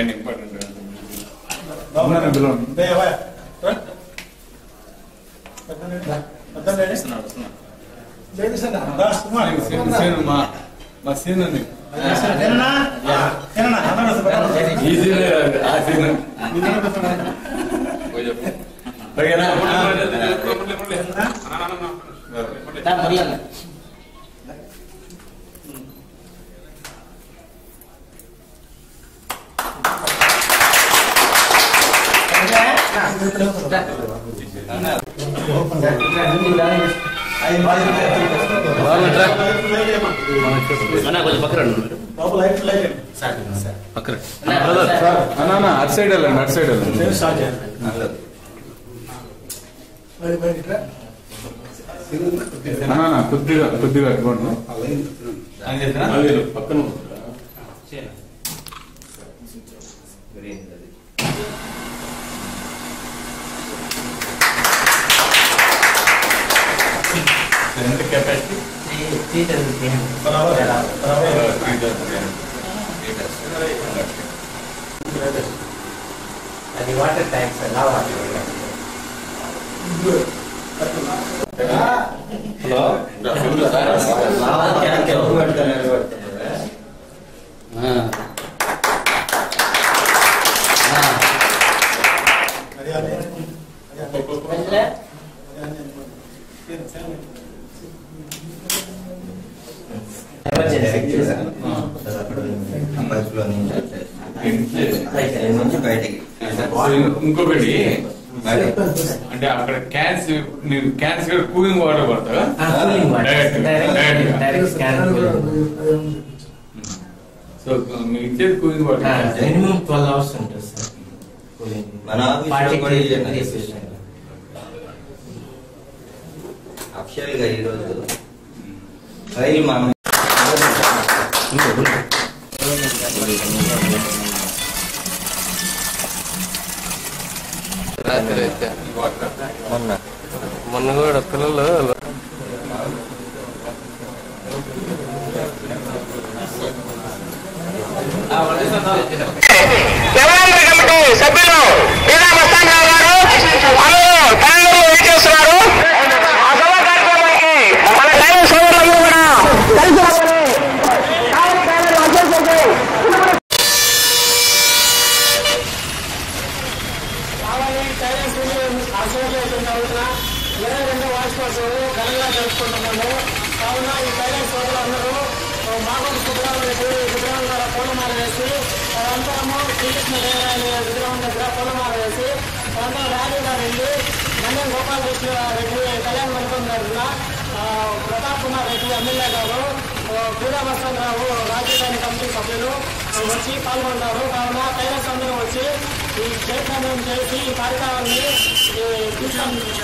and important. అటు side వెళ్ళండి, అటు సైడ్ వెళ్ళండి. కొద్దిగా కొద్దిగా అట్టుకోండి పక్కన. కెపాసిటీ అది వాటర్ ట్యాంక్స్ ఎలా వాటర్. ఇంకొకటి అంటే అక్కడ క్యాన్స్ కూలింగ్ వాటర్ పడతారా? సో మీరు ఇచ్చేది కూలింగ్ వాటర్ మినిమం 12 hours ఉంటుంది సార్. అఫిషియల్గా ఈరోజు రైలు మనం మొన్న కూడా పిల్లలు కమిటీ సభ్యులు మస్తానరావు గారు అందరూ చేస్తున్నారు. ఆ సభ కార్యక్రమానికి మన డ్రైవర్ సోదరులందరూ కూడా కలిసి ఘనంగా జరుపుకుంటున్నాము. కావున ఈ టైలర్ సోదరులందరూ మాగోడు విగ్రహం ద్వారా పూలమాల వేసి అనంతరము శ్రీకృష్ణ దేవరాయల విగ్రహం దగ్గర పూలమాల వేసి అనంతరం ర్యాలీగా వెళ్ళి మన్యం గోపాలకృష్ణ రెడ్డి కళ్యాణ మండపం దగ్గర ప్రతాప్ కుమార్ రెడ్డి ఎమ్మెల్యే గారు, మస్తానరావు రాజధాని కమిటీ సభ్యులు వచ్చి పాల్గొన్నారు. కావున టైలర్స్ అందరూ వచ్చి ఈ క్షేత్రం చేసి ఈ కార్యక్రమాన్ని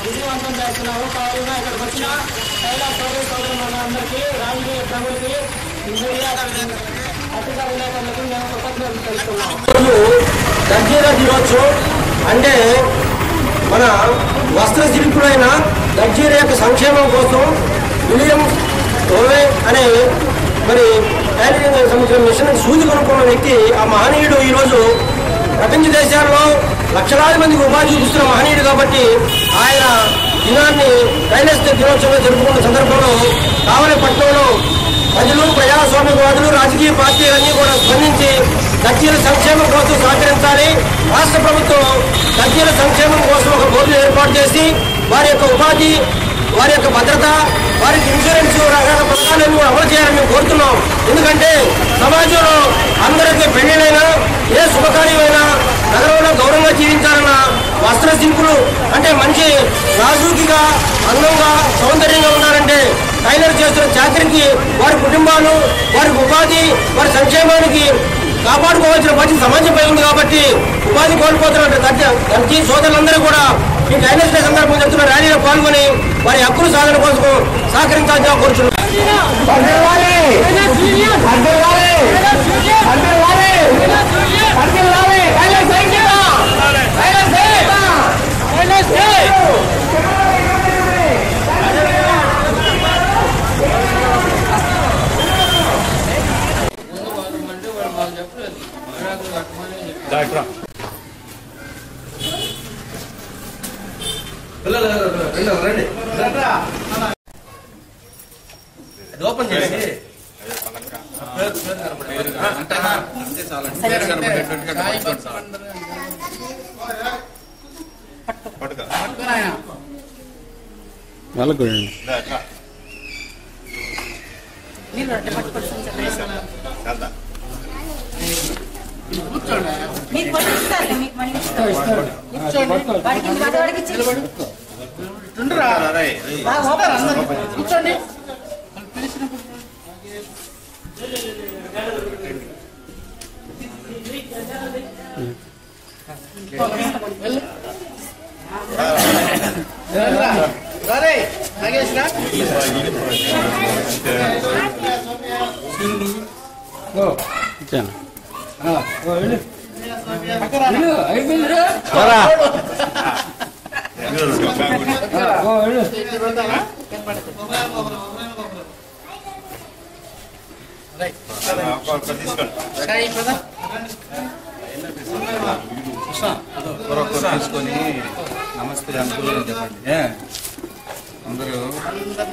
విజయవంతం చేస్తున్నారు. కావున ఇక్కడికి వచ్చిన టైలర్ సోదరులందరికీ, రాజకీయ ప్రముఖులకి, మీడియా పత్రికా విలేకరులకు మేము కృతజ్ఞతలు తెలుస్తున్నాం. దర్జీల దినోత్సవం అంటే మన వస్త్ర శిల్పుడైన దర్జీల యొక్క సంక్షేమం కోసం విలియం ఓవే అనే మరి టైలరింగ్ సంబంధించిన మిషన్ సూది కొనుక్కున్న వ్యక్తి, ఆ మహనీయుడు ఈరోజు ప్రపంచ దేశాల్లో లక్షలాది మందికి ఉపాధి చూపిస్తున్న మహనీయుడు కాబట్టి ఆయన దినాన్ని టైలర్స్ దినోత్సవంలో జరుపుకున్న సందర్భంలో కావలిపట్నంలో ప్రజలు, ప్రజాస్వామ్యవాదులు, రాజకీయ పార్టీలన్నీ కూడా స్పందించి దర్జీల సంక్షేమం కోసం సహకరించాలి. రాష్ట్ర ప్రభుత్వం దర్జీల సంక్షేమం కోసం ఒక బోర్డు ఏర్పాటు చేసి వారి యొక్క ఉపాధి, వారి యొక్క భద్రత, వారికి ఇన్సూరెన్స్ రకాల పథకాలను అమలు చేయాలని మేము కోరుతున్నాం. ఎందుకంటే సమాజంలో అందరికీ పెళ్లిళ్ళైనా ఏ శుభకార్యమైనా నగరంలో గౌరవంగా జీవించాలన్న వస్త్ర శిల్పులు అంటే మనిషి రాజకీయంగా అందంగా సౌందర్యంగా ఉండాలంటే టైలర్ చేస్తున్న చాకరికి వారి కుటుంబాలు, వారికి ఉపాధి, వారి సంక్షేమానికి కాపాడుకోవాల్సిన బాధ్యత సమాజంపై ఉంది. కాబట్టి ఉపాధి కోల్పోతున్న దర్జీ సోదరులందరూ కూడా ఈ టైలర్స్ డే సందర్భంగా జరుగుతున్న ర్యాలీలో పాల్గొని వారి హక్కుల సాధన కోసం సహకరించాలని కోరుతున్నాం. ఓపెన్ చేసి మీకు పట్టిస్తారు, మీకు మళ్ళీ ఇస్తారు. వాడికి వాడికి ఇచ్చి కూర్చోండి. తీసుకొని నమస్తే అంకుల్ అని చెప్పండి. అందరూ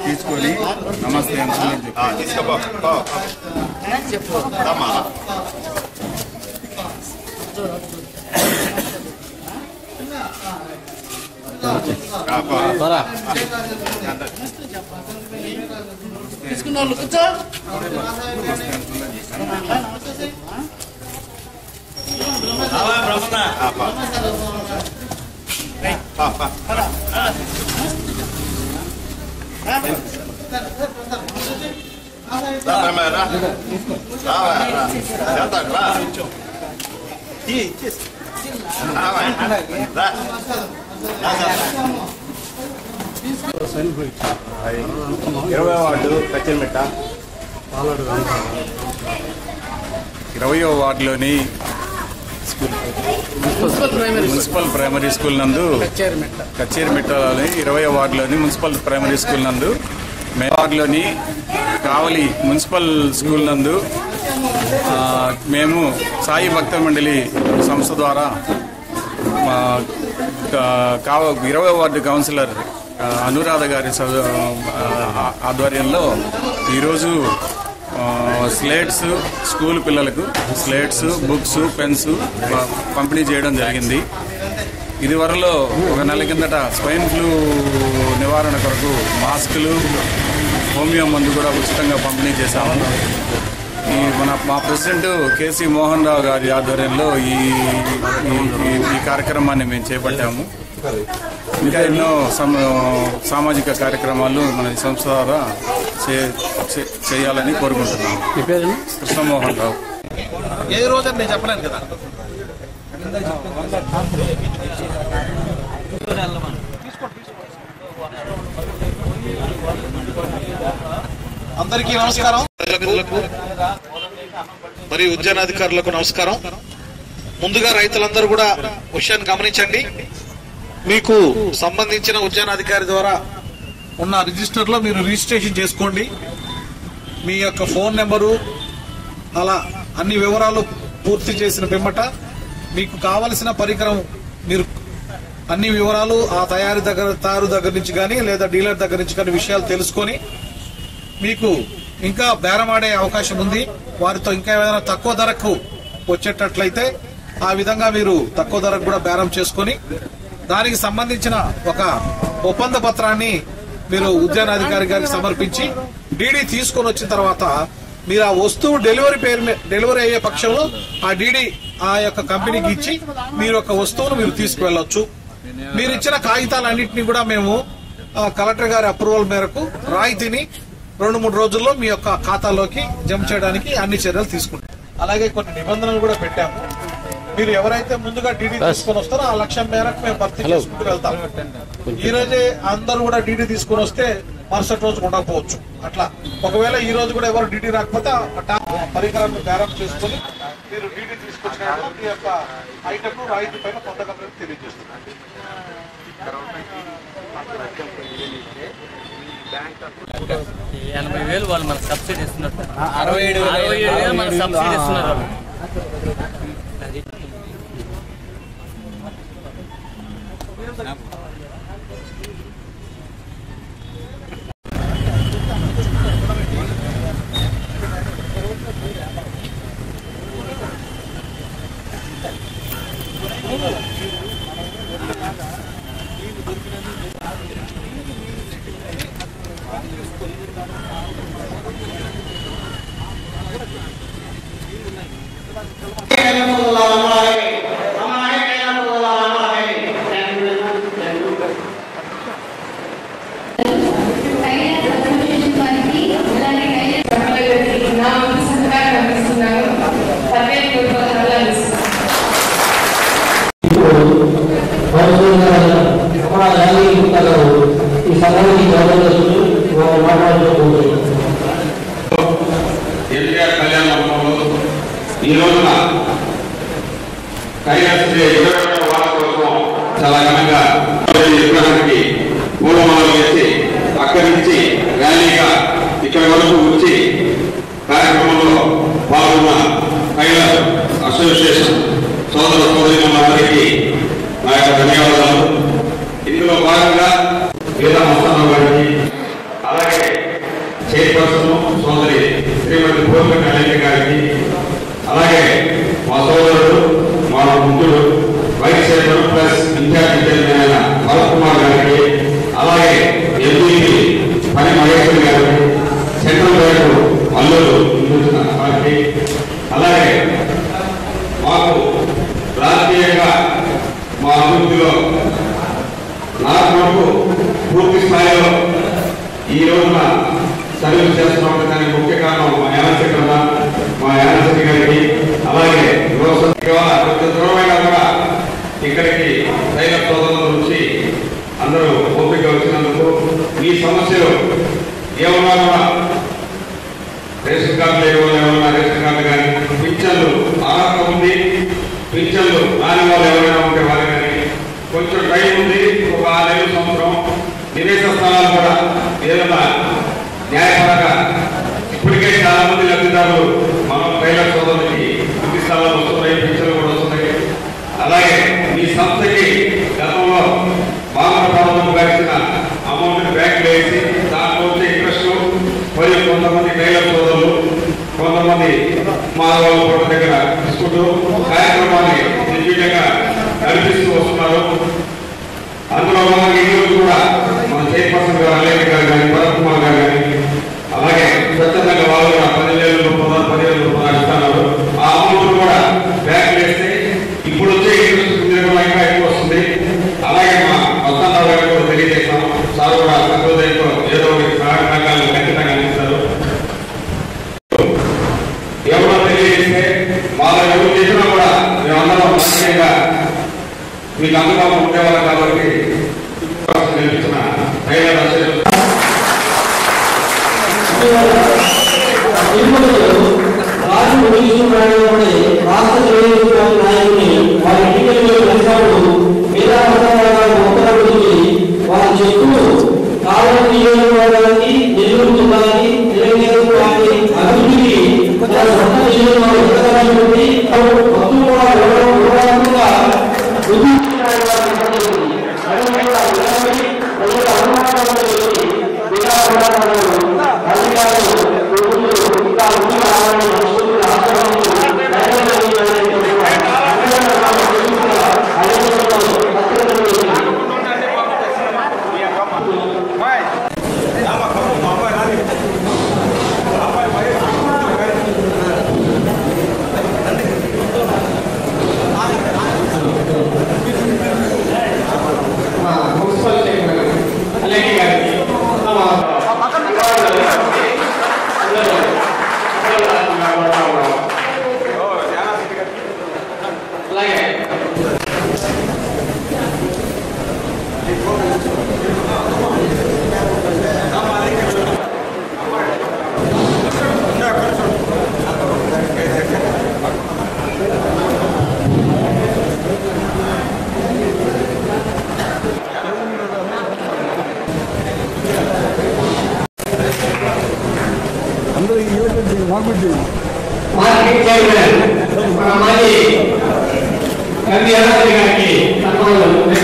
తీసుకొని నమస్తే అంకుల్ అని చెప్పు. తీసుకున్న వాళ్ళు కూర్చో. ఇరవై వార్డు కచ్చిరిమిట్ట 20వ వార్డులోని మున్సిపల్ ప్రైమరీ స్కూల్ నందు కచ్చేరిమిట్టలోని 20వ వార్డులోని మున్సిపల్ ప్రైమరీ స్కూల్ నందు వార్డులోని కావలి మున్సిపల్ స్కూల్ నందు మేము సాయి భక్త మండలి సంస్థ ద్వారా 20వ వార్డు కౌన్సిలర్ అనురాధ గారి ఆధ్వర్యంలో ఈరోజు స్లేట్స్ స్కూల్ పిల్లలకు స్లేట్స్, బుక్స్, పెన్స్ పంపిణీ చేయడం జరిగింది. ఇదివరలో ఒక నెల కిందట స్వైన్ ఫ్లూ నివారణ కొరకు మాస్కులు, హోమియో మందు కూడా ఉచితంగా పంపిణీ చేశాము. మా ప్రెసిడెంట్ కేసీ మోహన్ రావు గారి ఆధ్వర్యంలో ఈ కార్యక్రమాన్ని మేము చేపట్టాము. ఇంకా ఎన్నో సామాజిక కార్యక్రమాలు మన సంస్థ ద్వారా చేయాలని కోరుకుంటున్నాము. కృష్ణమోహన్ రావు. ఏ రోజు నేను చెప్పలేను కదా. అందరికీ నమస్కారం. ప్రజలకు మరియు ఉద్యానాధికారులకు నమస్కారం. ముందుగా రైతులందరూ కూడా విషయాన్ని గమనించండి. మీకు సంబంధించిన ఉద్యానాధికారి ద్వారా ఉన్న రిజిస్టర్లో మీరు రిజిస్ట్రేషన్ చేసుకోండి. మీ యొక్క ఫోన్ నెంబరు అలా అన్ని వివరాలు పూర్తి చేసిన పిమ్మట మీకు కావలసిన పరికరం మీరు అన్ని వివరాలు ఆ తయారు దగ్గర నుంచి కానీ లేదా డీలర్ దగ్గర నుంచి కానీ విషయాలు తెలుసుకొని మీకు ఇంకా బేరమాడే అవకాశం ఉంది. వారితో ఇంకా ఏదైనా తక్కువ ధరకు వచ్చేటట్లయితే ఆ విధంగా మీరు తక్కువ ధరకు కూడా బేరం చేసుకొని దానికి సంబంధించిన ఒక ఒప్పంద పత్రాన్ని మీరు ఉద్యానాధికారి గారికి సమర్పించి డీడీ తీసుకొని వచ్చిన తర్వాత మీరు ఆ వస్తువు డెలివరీ అయ్యే పక్షంలో ఆ డీడీ ఆ యొక్క కంపెనీకి ఇచ్చి మీరు ఒక వస్తువును మీరు తీసుకువెళ్ళొచ్చు. మీరు ఇచ్చిన కాగితాలన్నింటినీ కూడా మేము కలెక్టర్ గారి అప్రూవల్ మేరకు రాయితీని 2-3 రోజుల్లో మీ యొక్క ఖాతాలోకి జమ చేయడానికి అన్ని చర్యలు తీసుకుంటాం. అలాగే కొన్ని నిబంధనలు కూడా పెట్టాము. మీరు ఎవరైతే ముందుగా డీడీ తీసుకొని వస్తారో ఆ లక్ష్యం మేరకు మేము భర్తీ చేసుకుంటూ వెళ్తాం. ఈ రోజే అందరూ కూడా డీడీ తీసుకొని వస్తే మరుసటి రోజు ఉండకపోవచ్చు. అట్లా ఒకవేళ ఈ రోజు కూడా ఎవరు డీడీ రాకపోతే పరికరాన్ని బేరం చేసుకుని మీరు డీడీ తీసుకొచ్చినప్పుడు మీ యొక్క ఐటమ్ రాయితీ పైన పొందగలని తెలియజేస్తున్నాం. 80,000 వాళ్ళు మనకు సబ్సిడీ ఇస్తున్నారు. 67,000 మనకు సబ్సిడీ ఇస్తున్నారు. ఎన్టీఆర్ కళ్యాణ మండపంలో ఈ రోజున కైలాస 22వ వార్షికోత్సవం చాలా ఘనంగా విగ్రహానికి పూలమాలలు వేసి అక్కడి నుంచి ర్యాలీగా ఇక్కడి వరకు వచ్చి కార్యక్రమంలో పాల్గొన్న కైలాస అసోసియేషన్ సోదర సోదరులందరికీ నా యొక్క ధన్యవాదాలు. ఇందులో భాగంగా వేద మస్తారావు గారికి, అలాగే చైర్పర్సన్ సోదరి శ్రీమతి పూర్ణ కళ్యాణి గారికి, అలాగే మా సోదరుడు మా ముగ్గురు vice chairman plus incharge chairman అయిన భరత్ కుమార్ గారికి, అలాగే ఎంపీపీ పని మహేశ్వరి గారికి, సెంట్రల్ బ్యాంకు అల్లూరు వారికి, అలాగే మాకు రాజకీయంగా మా అభివృద్ధిలో నాకు పూర్తి స్థాయిలో ఈ రోజున సర్వీస్ చేస్తున్నాం. దానికి ముఖ్య కారణం మా యానశక్తి గారికి, అలాగే కొంచెం దూరమైనా కూడా ఇక్కడికి రైలు సోదరుల నుంచి అందరూ ఓపిక వచ్చినందుకు, ఈ సమస్యలు ఏమన్నా కూడా రేషన్ కార్డులు ఏమన్నా రేషన్ కార్డు కానీ, పింఛన్లు అర్హత ఉంది, పింఛన్లు రాని వాళ్ళు ఎవరైనా ఉంటే వాళ్ళు కానీ కొంచెం టైం ఉంది, ఒక 6 నెలల సంవత్సరం నివేశ స్థలాలు కూడా ఏదైనా న్యాయపరంగా ఇప్పటికే చాలా మంది లబ్ధిదారులు మనం టైలర్ సోదరులకి ఇంటి స్థలాలు వస్తున్నాయి, పింఛన్లు కూడా వస్తున్నాయి. అలాగే మీ సంస్థకి గతంలో బాగా ప్రభుత్వం ఇచ్చిన అమౌంట్ బ్యాంకులు వేసి దాంట్లో వచ్చే ఇంట్రెస్ట్ మరియు కొంతమంది టైలర్ సోదరులు, కొంతమంది మాధవాళ్ళ కోట దగ్గర తీసుకుంటూ కార్యక్రమాన్ని నిర్వీర్యంగా నడిపిస్తూ వస్తున్నారు. అందులో భాగంగా ఈ రోజు కూడా మన చైర్పర్సన్ గారు అలేఖ గారు కానీ, భరత్ కుమార్ గారు కానీ, అలాగే స్వచ్ఛందంగా వాళ్ళు కూడా 10,000 రూపాయలు ఇస్తున్నారు. ఆ అమౌంట్ కూడా బ్యాంకులు వేస్తే ఇప్పుడు వచ్చే ఇంట్రెస్ట్ కూడా ఇంకా ఎక్కువ వస్తుంది. అలాగే మా వసంతరావు గారు కూడా తెలియజేస్తాం, సార్ కూడా తక్కువతో ఏదో ఒకటి సహాయ రంగాలు ఖచ్చితంగా అందిస్తారు. ఎవరో తెలియజేస్తే వాళ్ళు ఎవరు చేసినా కూడా మేమందరం రాజకీయంగా మీకు అందుబాటులో ఉండేవాళ్ళం కాబట్టి కల్పించిన టైలర్ అసోసియేషన్ మార్కెట్ చైర్మన్ మన మాజీ ఎంపీ యానశక్తి గారికి చూడండి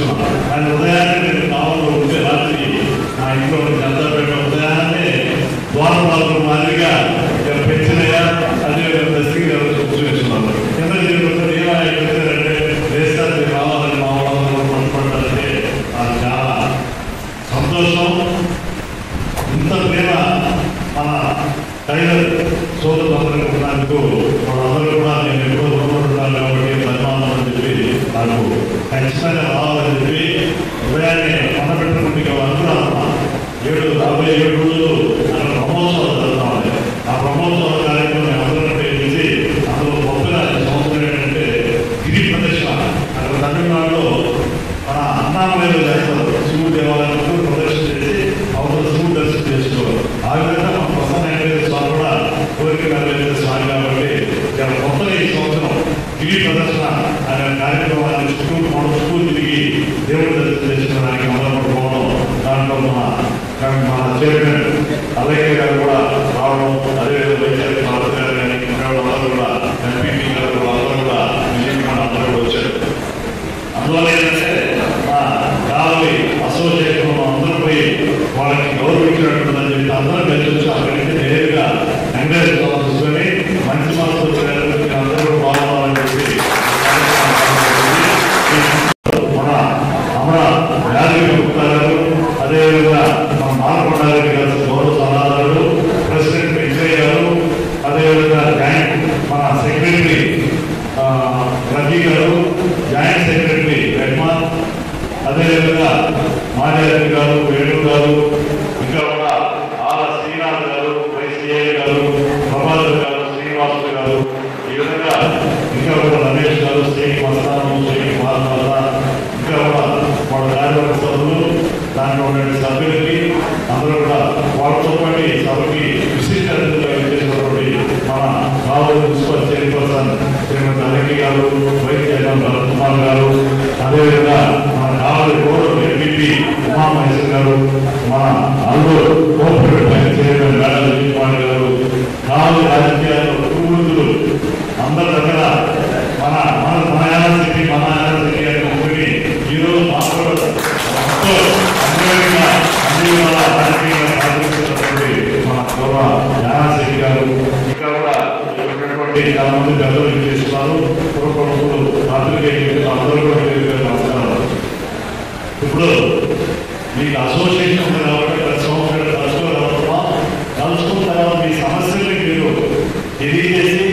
తెచ్చుకున్నాను. కానీ ఉదయాన్నే నేను కావాలో ఉంటే రాత్రి నా ఇంట్లో జనతా పెట్టిన ఉదయాన్నే ద్వారపాలకుల మాదిరిగా పెంచినయా అదే దశగా చూపించుకున్నాను. ఎంత జరుగుతుంది ఏమైనా వేస్తారు రావాలని మా వాళ్ళందరూ పట్టుకుంటారంటే నాకు చాలా సంతోషం. ఇంత ప్రేమ మన టైలర్ సోదరులందరికీ ఉన్నందుకు వాళ్ళందరూ కూడా నేను ఎక్కువ రుణపడుతున్నాను కాబట్టి ధన్యవాదాలు అని చెప్పి నాకు ఖచ్చితంగా రావాలని చెప్పి ఉదయాన్నే మనపెట్టుకుంటే అనుకున్నాను. 7 రోజులు అక్కడ బ్రహ్మోత్సవాలు జరుగుతామని ఆ బ్రహ్మోత్సవాల కార్యక్రమం అందరూ చేసి అందులో గొప్పగా సంవత్సరం ఏంటంటే గిరి ప్రదర్శన. అక్కడ తమిళనాడులో మన అన్నామలైలో చేస్తారు. శివుడు దేవాలయంలో ప్రదర్శన చేసి అవతల శివుడు దర్శనం చేసుకోవాలి. ఆ విధంగా మన ప్రసన్న వెంకటేశ్వర స్వామి కూడా కోరిక వెంకటేశ్వర స్వామి కాబట్టి ఇక్కడ కొత్తగా ఈ సంవత్సరం గిరి ప్రదర్శన అనే కార్యక్రమాన్ని చుట్టూ తిరిగి దేవుడు దర్శనం చేసుకోవడానికి మొదలుపెట్టుకోవడం. దాంట్లో మన చైర్మన్ అలయ్య గారు కూడా రావడం, అదేవిధంగా వైద్యాధికారి గారు కానీ అందరూ కూడా ఎంపీపీ గారు అందరూ కూడా అందరూ వచ్చారు. అందువల్ల ఏంటంటే మా కాలనీ అసోసియేషన్ అందరూ పోయి వాళ్ళకి గౌరవించినట్టుందని చెప్పి అందరూ కలిసి వచ్చి అక్కడికి నేరుగా ఎంకరేజ్ చూసుకొని మంచి మనసు అందరూ బాగున్నారని చెప్పి మన అమర యాదగిరి గుప్తా గారు, అదేవిధంగా మన మాలకొండారెడ్డి గారు గౌరవ సలహాదారుడు, ప్రెసిడెంట్ వెంకయ్య గారు, అదేవిధంగా జాయింట్ మన సెక్రటరీ రవి గారు, జాయింట్ సెక్రటరీ రెహమాన్, అదేవిధంగా మాజీ గారు, వేణు గారు, ఇంకా కూడా ఆర్ శ్రీనాథ్ గారు, వైసీఏ గారు, ప్రభాకర్ గారు, శ్రీనివాసులు గారు, ఈ విధంగా ఇంకా కూడా రమేష్ గారు, శ్రీ మస్తాను, శ్రీ మహాత్మా, ఇంకా కూడా వాళ్ళ కార్యవర్గ సభ్యులు, దాంట్లో ఉండే సభ్యులకి అందరూ కూడా వాళ్ళతో పాటు సభకి విశిష్ట అతిథులుగా చేసినటువంటి మన రావు మున్సిపల్ చైర్పర్సన్ శ్రీమతి అలకి గారు, వైస్ చైర్మన్ కుమార్ గారు, అదేవిధంగా మన కావలి గౌరవ ఎంపీపీ ఉమామహేశ్వర్ గారు, మన Alluru cooperative bank chairman madam Kumar garu, Kavali రాజకీయాల్లో పూర్వీకులు అందరి దగ్గర మన యూనివర్సిటీ అని ఒకటి ఈరోజు మాట్లాడుతూ మన గౌరవ జ్ఞానశక్తి గారు, ఇంకా కూడా చాలా మంది పెద్దలు చేస్తున్నారు. పూర్వకులు పాత్రికేయులు అందరూ కూడా నమస్కారాలు. ఇప్పుడు మీకు అసోసియేషన్ ఉంది కాబట్టి ప్రతి సంవత్సరం కలుసుకున్న తర్వాత మీ సమస్యల్ని మీరు తెలియజేసి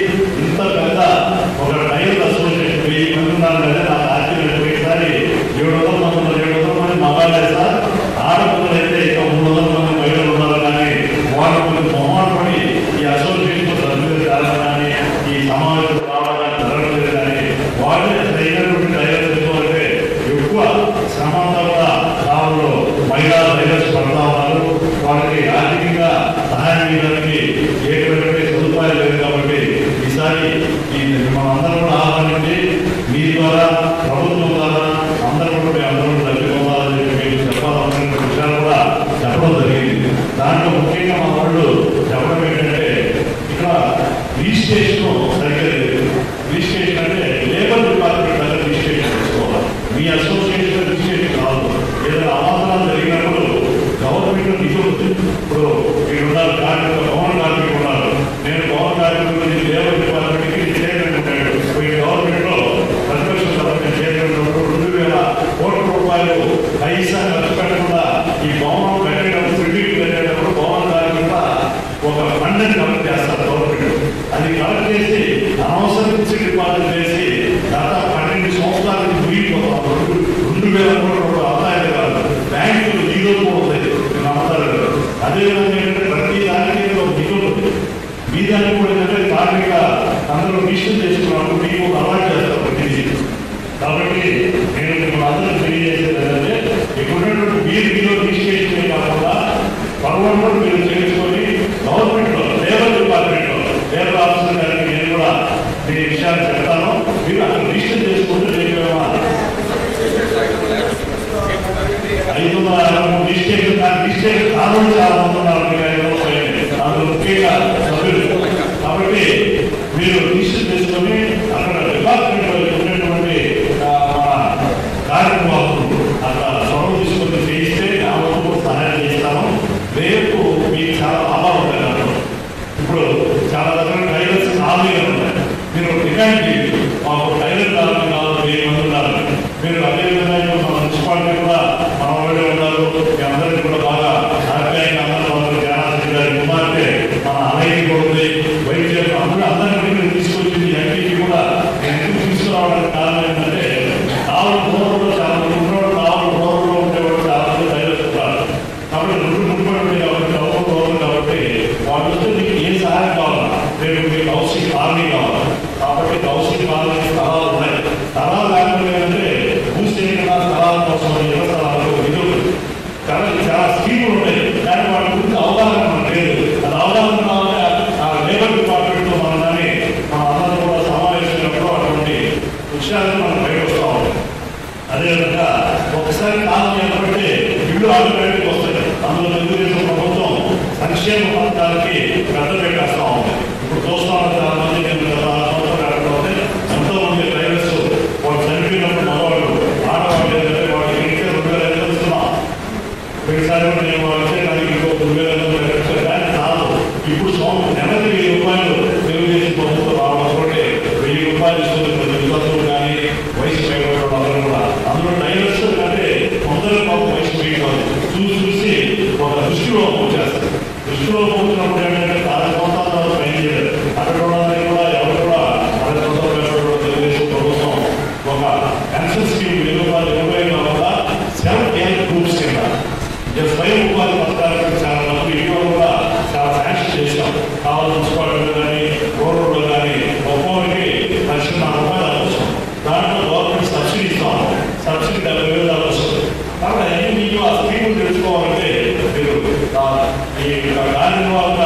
ఇంత పెద్ద ఒక టైల్ అసోసియేషన్ 1000 మంది ఉన్నారు కదా, నాకు ఆశ్చర్యం. ఈసారి 700 మంది మగాళ్ళే సార్, ఆడపిల్లలు అయితే ఇంకా 300 మంది మహిళలు ఉన్నారు. కానీ వాళ్ళు కొన్ని మొహమాటపడి ఈ అసోసియేషన్ సభ్యులు కాదు కానీ ఈ సమావేశం రావడానికి జరగలేదు. కానీ వాళ్ళు అయినటువంటి టైలర్ తెచ్చుకోవాలంటే ఎక్కువ శ్రమ అంతా కూడా కాలంలో మహిళా టైలర్స్ పడతా ఉన్నారు. వాళ్ళకి ఆర్థికంగా సహాయం చేయడానికి ఏటువంటి సదుపాయాలు లేదు. కాబట్టి ఈసారి మనందరూ కూడా ఆహ్వానించి మీ ద్వారా ప్రభుత్వం ద్వారా అందరూ కూడా అందరూ లబ్ధి పొందాలని చెప్పి చెప్పాలన్న విషయాలు కూడా చెప్పడం జరిగింది. దాంట్లో ముఖ్యంగా మా వాళ్ళు చెప్పడం ఏంటంటే ఇక్కడ రిజిస్ట్రేషన్ సరిగ్గా లేదు. రిజిస్ట్రేషన్ అంటే లేబర్ డిపార్ట్మెంట్ దగ్గర రిజిస్ట్రేషన్ చేసుకోవాలి. మీ అసోసియేషన్ రిజిస్ట్రేషన్ కాదు. ఏదైనా అవాంతరాలు జరిగినప్పుడు గవర్నమెంట్ నిధులు ఇప్పుడు మీరు ఉన్నారు, భవన కార్మికులు ఉన్నారు. నేను భవన కార్మికుల నుంచి లేబర్ డిపార్ట్మెంట్కి చైర్మన్ ఉంటాడు. ఈ గవర్నమెంట్ లో ప్రతిపక్ష సభ్యులు చైర్మన్ 2000 కోట్ల రూపాయలు పైసా ఖర్చు పెట్టకుండా ఈ భవనం కట్టేటప్పుడు క్రెడిట్ కట్టేటప్పుడు భవన కార్మికుల ఒక ఫండ్ కలెక్ట్ చేస్తారు గవర్నమెంట్. అది కలెక్ట్ చేసి అనవసరం ఫిక్స్డ్ డిపాజిట్ చేసి దాదాపు 12 సంవత్సరాలకి ముగిపోతాం. 2000 కోట్ల ఆదాయాలు కాదు, బ్యాంకులు నిధులు కూడా ఉన్నాయి. నమ్మతారు. అదేవిధంగా ఏంటంటే ప్రతి దానికి నిధులు మీ దానికి కూడా ఏంటంటే కార్మిక అందరూ రిజిస్టర్ చేసుకున్నప్పుడు మీకు అలవాటు చేస్తారు ప్రతిదీ. కాబట్టి నేను మిమ్మల్ని అందరూ తెలియజేసేది ఏంటంటే ఇప్పుడున్నటువంటి మీరు రిజిస్ట్రేషన్ కాకుండా పర్వంలో మీరు చేసుకొని గవర్నమెంట్లో లేబర్ డిపార్ట్మెంట్లో లేబర్ ఆఫీసర్ గారికి నేను కూడా మీ విషయాలు చెప్తాను. మీరు అక్కడ రిజిస్టర్ చేసుకుంటే రిజిస్ట్రేషన్ కారణం చాలా మంది ఉన్నారు. అందులో ముఖ్యంగా సభ్యులు. కాబట్టి మీరు రిజిస్టర్ చేసుకొని అక్కడ డిపార్ట్మెంట్లో ఉన్నటువంటి కార్యక్రమాలు అదేవిధంగా ఒకసారి కాలం ఏర్పడితే ఇల్లు ఆటోమేటిక్ వస్తాయి. అందులో తెలుగుదేశం ప్రభుత్వం సంక్షేమ పథకాలకి పెద్ద పెట్టేస్తా ఉంది. ఇప్పుడు చూస్తామని చాలా మంది ఎంతో మంది డ్రైవర్స్ వాళ్ళు చనిపోయినప్పుడు మగవాళ్ళు ఆడవాళ్ళు ఏంటంటే వాళ్ళకి ఇంకే 2,500 ఇస్తున్నాం. ప్రతిసారి కూడా నేను వాళ్ళకి నాకు ఇంకో 2,500 కానీ చాలు. ఇప్పుడు నెలకి 1,000 రూపాయలు తెలుగుదేశం ప్రభుత్వం రావడం తోటి 1,000 రూపాయలు ఇస్తుంది. విద్యార్థులు కానీ వయసు పైబడిన అందరూ కూడా అందులో డ్రైవర్స్ అంటే కొందరు వయసు పైన చూసి ఒక దృష్టిలోపం చేస్తారు. దృష్టిలోపం వచ్చినప్పుడు ఏంటంటే 10 సంవత్సరాల పైన చేయలేదు. అక్కడ కూడా ఎవరు కూడా 10 సంవత్సరాలు తెలుగుదేశం ప్రభుత్వం ఒక పెన్షన్ స్కీమ్ 1,000 రూపాయలు ఇవ్వడం వల్ల సెల్ఫ్ హెల్ప్ గ్రూప్స్ కింద స్వయం ఉపాధి పథకాలకు చాలా మంది ఇటీవల కూడా చాలా శాంక్షన్ చేశాం. కావాలి మున్సిపాలిటీలో కానీ రూరల్లో కానీ ఒక్కొక్కరికి 10,000 రూపాయలు అవసరం. దాంట్లో గవర్నమెంట్ సబ్సిడీ ఇస్తాము. సబ్సిడీ 70,000 వస్తుంది. కాబట్టి అన్ని మీకు ఆ స్కీములు తెలుసుకోవాలంటే మీరు ఈ కార్యనిర్వాహక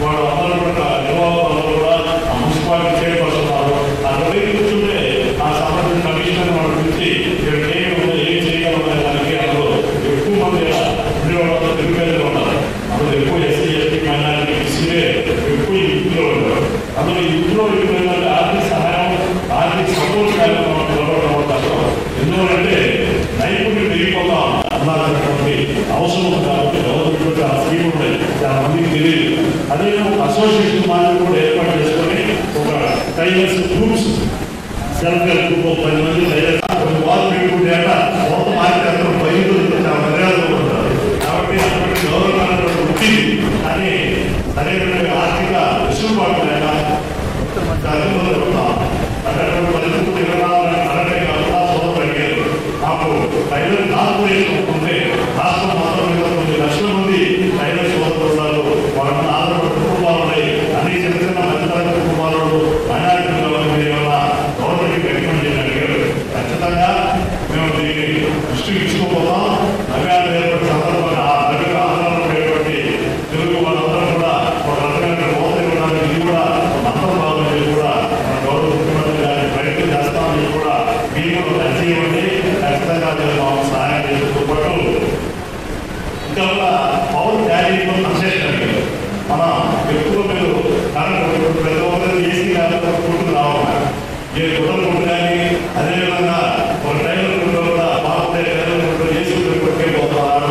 వాళ్ళు అందరూ కూడా నిర్వాహకులు కూడా ఆ మున్సిపాలిటీ చేయబడుతున్నారు. ఆ రోజు కూర్చుంటే ఆ సంబంధించిన కమిషనర్ వాళ్ళు పిలిచి ఇక్కడ ఏం చేయగలమనే దానికి అందులో ఎక్కువ మంది ఉండేవాళ్ళు తెలుగు ఉన్నారు. అందులో ఎక్కువ ఎస్సీ ఎస్టీ మైనారిటీ బీసీలే ఎక్కువ ఈ వృత్తిలో ఉంటారు. అందులో ఈ వృత్తిలో ఏంటంటే ఆర్థిక సహాయం ఆర్థిక సపోర్ట్ కార్యక్రమం ఎందుకంటే నైపుణ్యం పెరిగిపోతాం అన్నటువంటి అవసరం కాబట్టి గవర్నమెంట్ ఆ స్కీమ్ ఉన్నాయి. చాలా మందికి తెలియదు. అదే ఒక అసోసియేషన్ మాదిరి కూడా ఏర్పాటు చేసుకొని ఒక tailors groups self help group 10 మంది టైలర్స్ కొన్ని వాళ్ళు పెట్టుకుంటే మొత్తం మార్కెట్ అందరూ 5 చాలా మర్యాదలు ఉంటారు. కాబట్టి అటువంటి గౌరవమైన వృత్తి అని సరైన ఆర్థిక వెసులుబాటు లేక అటువంటి పరిస్థితులు 24 కాకుండా సోదరు అడిగారు. మాకు టైలర్ కార్పొరేషన్ ఉంటే రాష్ట్రం మొత్తం మీద 9 లక్షల మంది టైలర్ సోదరులు ఉన్నారు. వాళ్ళని ఆధారపడి కుటుంబాలు ఉన్నాయి. అన్ని చిన్న చిన్న మధ్యతరగతి కుటుంబాలు మైనారిటీ వల్ల గవర్నమెంట్కి రికమెండ్ చేయని అడిగారు. ఖచ్చితంగా మేము దీన్ని దృష్టికి తీసుకోపోతాం. నవ్యాలు ఏర్పడిన సందర్భంగా ఆ నవ్య ఆందోళన ఉండేటువంటి తెలుగు వాళ్ళందరూ కూడా ఒక రకమైన మోదీ ఉండడానికి ఇది కూడా అందరూ బాగుంది కూడా మన గౌరవ ముఖ్యమంత్రి గారి ప్రయత్నం చేస్తామని కూడా మీరు కూడా చేయండి. ఖచ్చితంగా మాకు సహాయం చేస్తూ పాటు ఇంకా పవర్ క్యారీలో కన్సెషన్ అడిగారు. మన ఎక్కువ మీరు కరెంట్ ప్రతి ఒక్కరు ఏసీ కుటుంబం రావాలి. ఏ కుటుంబం కానీ అదేవిధంగా ఒక టైలర్ కుటుంబం కూడా బాగుంటే టైలర్ కుటుంబం ఏసీ కుటుంబకే పోతున్నారు.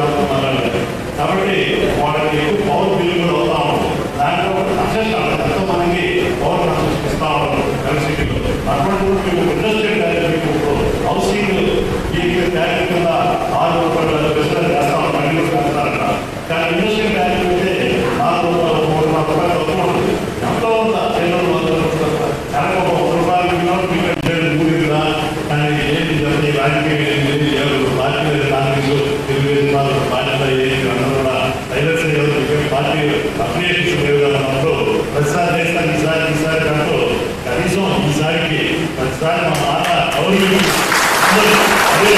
కాబట్టి వాళ్ళకి ఎక్కువ పవర్ బిల్లు కూడా అవుతా ఉంటుంది. దాంట్లో కన్సెషన్ ఎంతో మందికి పవర్ కన్సెషన్ ఇస్తా ఉంటారు ఎలక్ట్రిసిటీలో. అటువంటి మీకు ఇండస్ట్రియల్ మీకు హౌసింగ్ ఈ ట్యాక్స్ కింద 6 రూపాయలు బిజినెస్ చేస్తా ఉంటారు. చేస్తారంట. కానీ ఇండస్ట్రియల్ ట్యాక్స్ అయితే 4 రూపాయలు 3 రూపాయలు తక్కువ ఉంటుంది. ఎంతో టైలర్ ఊరిగా కానీ ఏంటి రాజకీయ పార్టీ కాంగ్రెస్ తెలుగుదేశం బాధ్యత అందరూ కూడా టైలర్స్ పార్టీ అప్లికేషన్ లేదంటూ ప్రతిసారి చేస్తాను ఈసారి కంటూ కనీసం ఈసారికి ప్రతిసారి మా మాట గవర్నమెంట్ అదే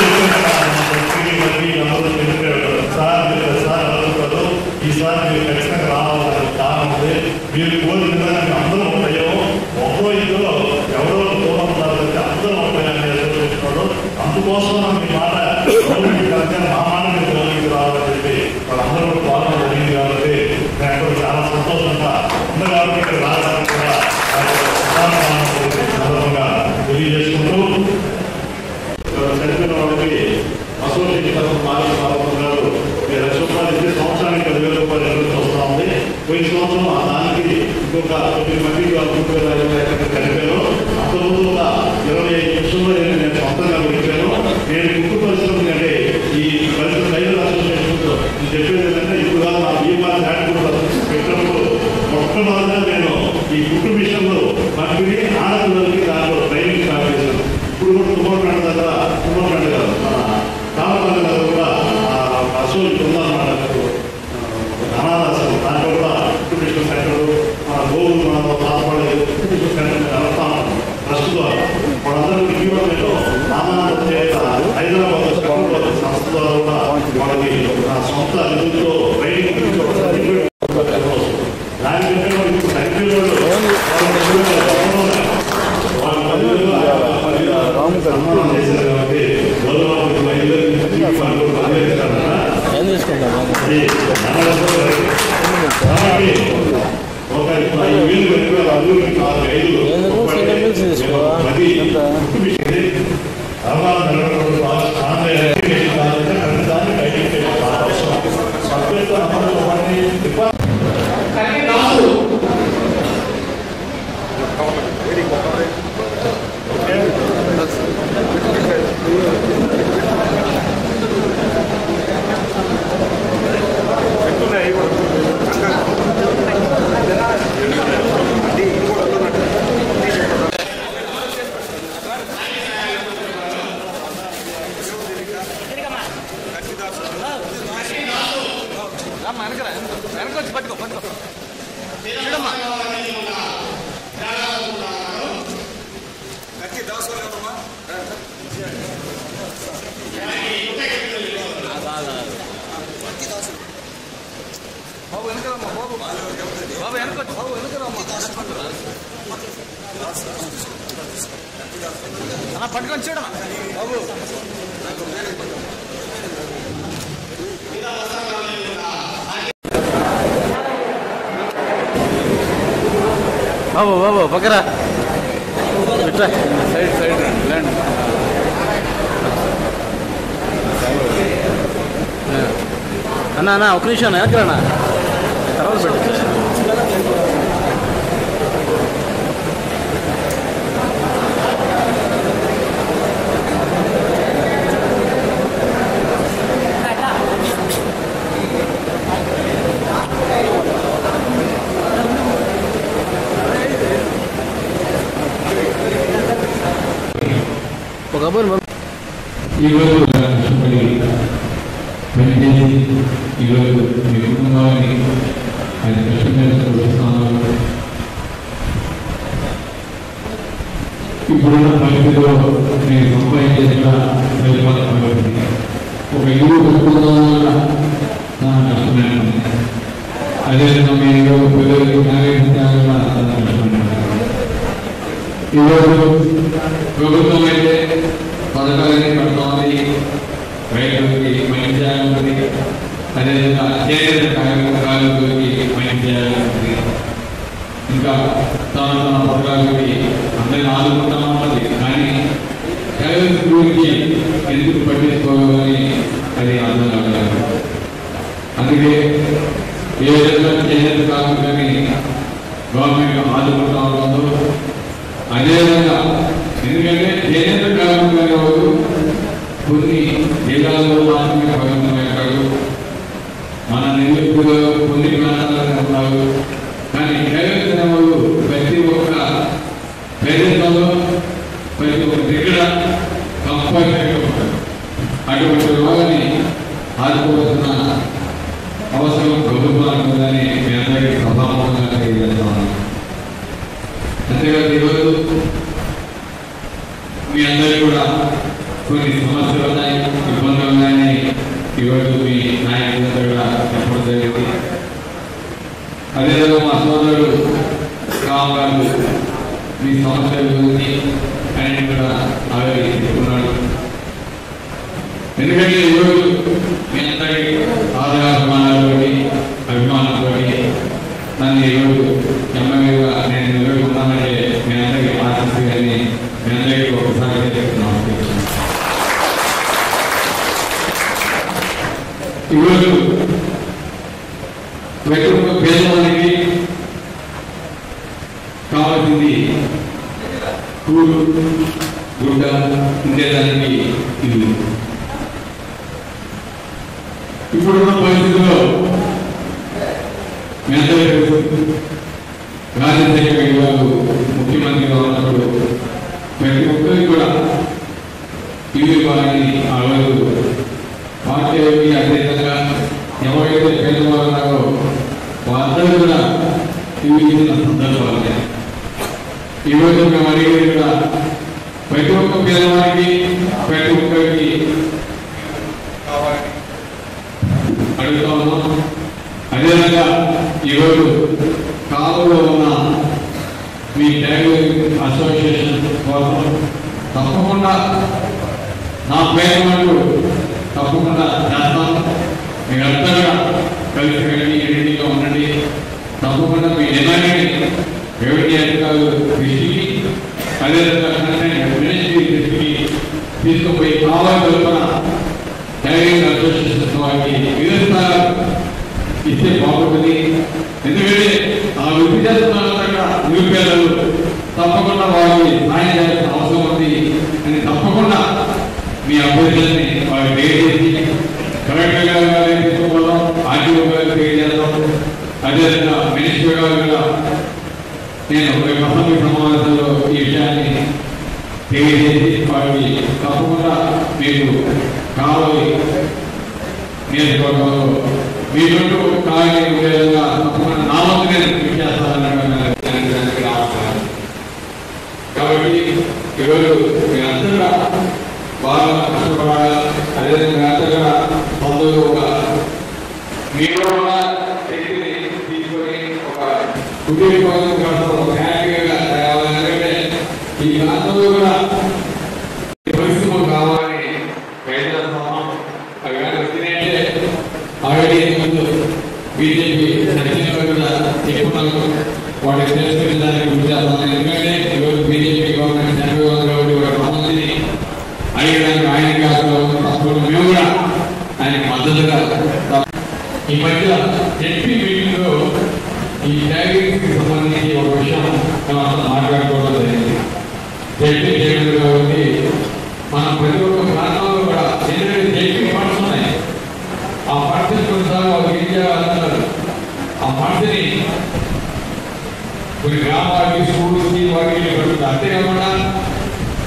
అందరూ తెలిపారు. సార్ మీరు ప్రతిసారి అడుగుతారు. ఈసారి మీరు ఖచ్చితంగా రావాలని కారణం ఉంది. మీరు కోరిన విధంగా అందరూ ఉంటాయో ఒకరో ఇందులో ఎవరో దూరం ఉండాలంటే అందరూ ఉంటాయని ఎదుర్కొంటున్నాడు. అందుకోసం మీ మాట గవర్నమెంట్ కలిసి మా మాట మీరు గవర్నమెంట్ రావాలని చెప్పి వాళ్ళందరూ పాలన జరిగింది. కాబట్టి నేను చాలా సంతోషంగా ఉంది. కాబట్టి ఇక్కడ రావడానికి కూడా సందర్భంగా తెలియజేసుకుంటూ చనిపోయిన వాళ్ళకి అసోసియేషన్ మాజీ పాల్గొన్నారు. 1,00,000 రూపాయలు ఇస్తే సంవత్సరానికి 10,000 రూపాయలు ఎదురు వస్తూ ఉంది. పోయిన సంవత్సరం ఆ దానికి ఇంకొక 9 మందికి కలిపాను. అంతకుముందు ఒక 25 నిమిషంలో నేను సొంతంగా గెలిపాను. నేను కుటుంబ పరిశ్రమ అంటే ఈ పరిశ్రమ రైతుల అసోసియేషన్ చెప్పేది ఏంటంటే ఇప్పుడు కాదు నా బీమా దాటి పెట్టినప్పుడు మొట్టమొదటిగా నేను ఈ కుటుంబ విషయంలో పంపిణీ ఆడపిల్లలకి దాంట్లో ట్రైనింగ్ స్టార్ట్ చేశాను. ఇప్పుడు కూడా తుమ్మపండు దగ్గర కాదు మన కామపల్లి దగ్గర కూడా అసోసియేషన్ ఉందన్నమాట. అనాథాశ్రమం దాంట్లో కూడా కుటుంబ సెంటర్ మన గోవులు మన కాపాడే కుటుంబ సెంటర్ నడుపుతా ఉన్నాం ట్రస్ట్ ద్వారా. వాళ్ళందరికీ జీవనంలో హైదరాబాద్ సంస్థ ద్వారా కూడా వాళ్ళకి నా సొంత నిధులతో ట్రైనింగ్ దానికంటే వాళ్ళకి సైకిల్ చేశారు కాబట్టి పట్టుకొని చూడమా బాబు. బాబు బాబు పక్కరా సైడ్ సైడ్ రండి ల్యాండ్ అన్నా అన్న ఒక నిమిషం ఎక్కడన్నా తర్వాత పెట్టు. ఈరోజు కష్టపడి పనిచేసి ఈరోజు మీ కుటుంబాన్ని ఆయన కష్టపడి వస్తున్నాను. ఇప్పుడున్న పరిస్థితిలో నేను సంపాదించేసిన ప్రతిఫలమైంది. ఒక ఇల్లు కట్టుకుందామన్నా చాలా కష్టమైన ఉంది. అదేవిధంగా మీరు పిల్లలకి న్యాయపత్యాలన్నా చాలా కష్టమైన ఈరోజు ప్రభుత్వం అయితే పథకాలని కడుతోంది, రైతులకి మంచి చేయాలి, అదేవిధంగా చేనేత కార్మికులకి మంచి చేయాలి, ఇంకా తన పథకాలకి అందరినీ ఆదుకుంటా ఉన్నది. కానీ రైతు గురించి ఎందుకు పట్టించుకోవాలని అది అర్థం కాదు. అందుకే ఏ విధంగా చేనేత కార్మికులని గవర్నమెంట్ ఆదుకుంటా ఉందో అదేవిధంగా ఎందుకంటే చేనేత కార్మికులు కొన్ని జిల్లాల్లో మాత్రమే పరిమితమయ్యారు, మన నిరుద్యోగులు కొన్ని ప్రాంతాల్లో ఉన్నారు. కానీ రైతు వాళ్ళు ప్రతి ఒక్క ప్రదేశంలో ప్రతి ఒక్క దగ్గర కంపల్సరీగా ఉంటారు. అటువంటి వాళ్ళని ఆదుకోవాల్సిన అవసరం ప్రభుత్వానికి ఉందని మీ అందరికీ సభాముఖంగా తెలియజేస్తున్నాను. అంతేకాదు ఈరోజు మీ అందరికీ కూడా కొన్ని సమస్యలు ఉన్నాయి, ఇబ్బందులు ఉన్నాయని ఈరోజు మీ నాయకులందరూ కూడా చెప్పడం జరిగింది. అదేవిధంగా మా సోదరుడు రామ్ గారు మీ సమస్యల గురించి ఆయన కూడా ఆలోచిస్తున్నాడు. ఎందుకంటే ఈరోజు మీ అందరి ఆదరాభిమానాలతో అభిమానంతో నన్ను ఈరోజు ఎమ్మెల్యేగా నేను నిలబడుతున్నానంటే మీ అందరికీ ఆశిస్తూ కానీ మీ అందరికీ ఒకసారి చెప్తున్నాను. ఈరోజు ప్రతి ఒక్క పేదవానికి కావాల్సింది కూడు గుడ్డ ఉండేదానికి ఇల్లు. ఇప్పుడున్న పరిస్థితుల్లో మీ అందరూ రాజశేఖర గారు ముఖ్యమంత్రిగా ఉన్నప్పుడు ప్రతి ఒక్కరికి కూడా ఇల్లు ఇవ్వాలని ఆ రోజు పార్టీకి అదేవిధంగా ఎవరైతే పేదవారు ఉన్నారో వాళ్ళందరూ కూడా ఇల్లు ఇచ్చిన సందర్భాలు. ఈరోజు మేము అడిగేది కూడా ప్రతి ఒక్క పేదవారికి ప్రతి ఒక్కరికి కావాలని అడుగుతా ఉన్నాం. అదేవిధంగా ఈరోజు కాలంలో ఉన్న మీ టైలరింగ్ అసోసియేషన్ కోసం తప్పకుండా నా పేరు తప్పకుండా తప్పకుండా చేస్తాం. మీరంతా కలిసి వెళ్ళి ఎన్నికల్లో ఉండండి. తప్పకుండా మీ నిర్ణయాన్ని రెవెన్యూ అధికారులు దృష్టికి అదేవిధంగా మినిస్ట్రీ దృష్టికి తీసుకుపోయి కావాలి కల్పన డైరింగ్ అసోసియేషన్ వారికి విధిస్తారు ఇస్తే బాగుంటుంది. ఎందుకంటే ఆ వృత్తి చేస్తున్న నిరుపేదలు తప్పకుండా వారికి సాయం చేయాల్సిన అవసరం ఉంది అని తప్పకుండా మీ అభ్యర్థులని వారికి తెలియజేసి కలెక్టర్ గారు తీసుకోవడం, ఆర్టీఓ గారు తెలియజేయడం, అదేవిధంగా మినిస్టర్ గారు నేను అసెంబ్లీ సమావేశంలో ఈ విషయాన్ని తెలియజేసి వారికి తప్పకుండా మీకు కావాలి నియోజకవర్గంలో మీకుంటూ కావాలి విధంగా తప్పకుండా నాలుగు కాబట్టి ఈరోజు మీరంతా బాగా కష్టపడాలి. అదేవిధంగా అంతగా బంధువులు మీరు కూడా శక్తిని తీసుకొని ఒక కుటుంబం కోసం ఒక హ్యాపీగా తయారవ్వాలంటే ఈ ప్రాంతంలో కూడా పరిశ్రమలు కావాలని ప్రయత్నిస్తున్నాం. అవి కానీ వచ్చినాయంటే ఆల్రెడీ ముందు బీజేపీ నచ్చిన కూడా చెప్పుకున్నాను. వాటికి తెలుసుకునేదానికి గుర్తిస్తాను. ఎందుకంటే ఈరోజు బీజేపీ గవర్నమెంట్ చంద్రబాబు నాయుడు మంత్రిని అడిగడానికి ఆయన కాదు తప్పకుండా మేము కూడా ఆయనకి మద్దతుగా ఈ మధ్య ఎంపీ మీటింగ్లో ఈ ట్యాగింగ్కి సంబంధించి ఒక విషయం మాట్లాడుకోవడం జరిగింది. జడ్పీ చేయడం కాబట్టి మనం ప్రతి ఒక్క ప్రాంతంలో కూడా ఎందుకంటే జడ్పీ ఫండ్స్ ఉన్నాయి. ఆ ఫండ్స్ కొన్నిసార్లు వాళ్ళు ఏం చేయాలంటారు, ఆ ఫండ్స్ని కొన్ని గ్రామాలకి స్కూల్స్కి వారికి పెడుతుంది. అంతేకాకుండా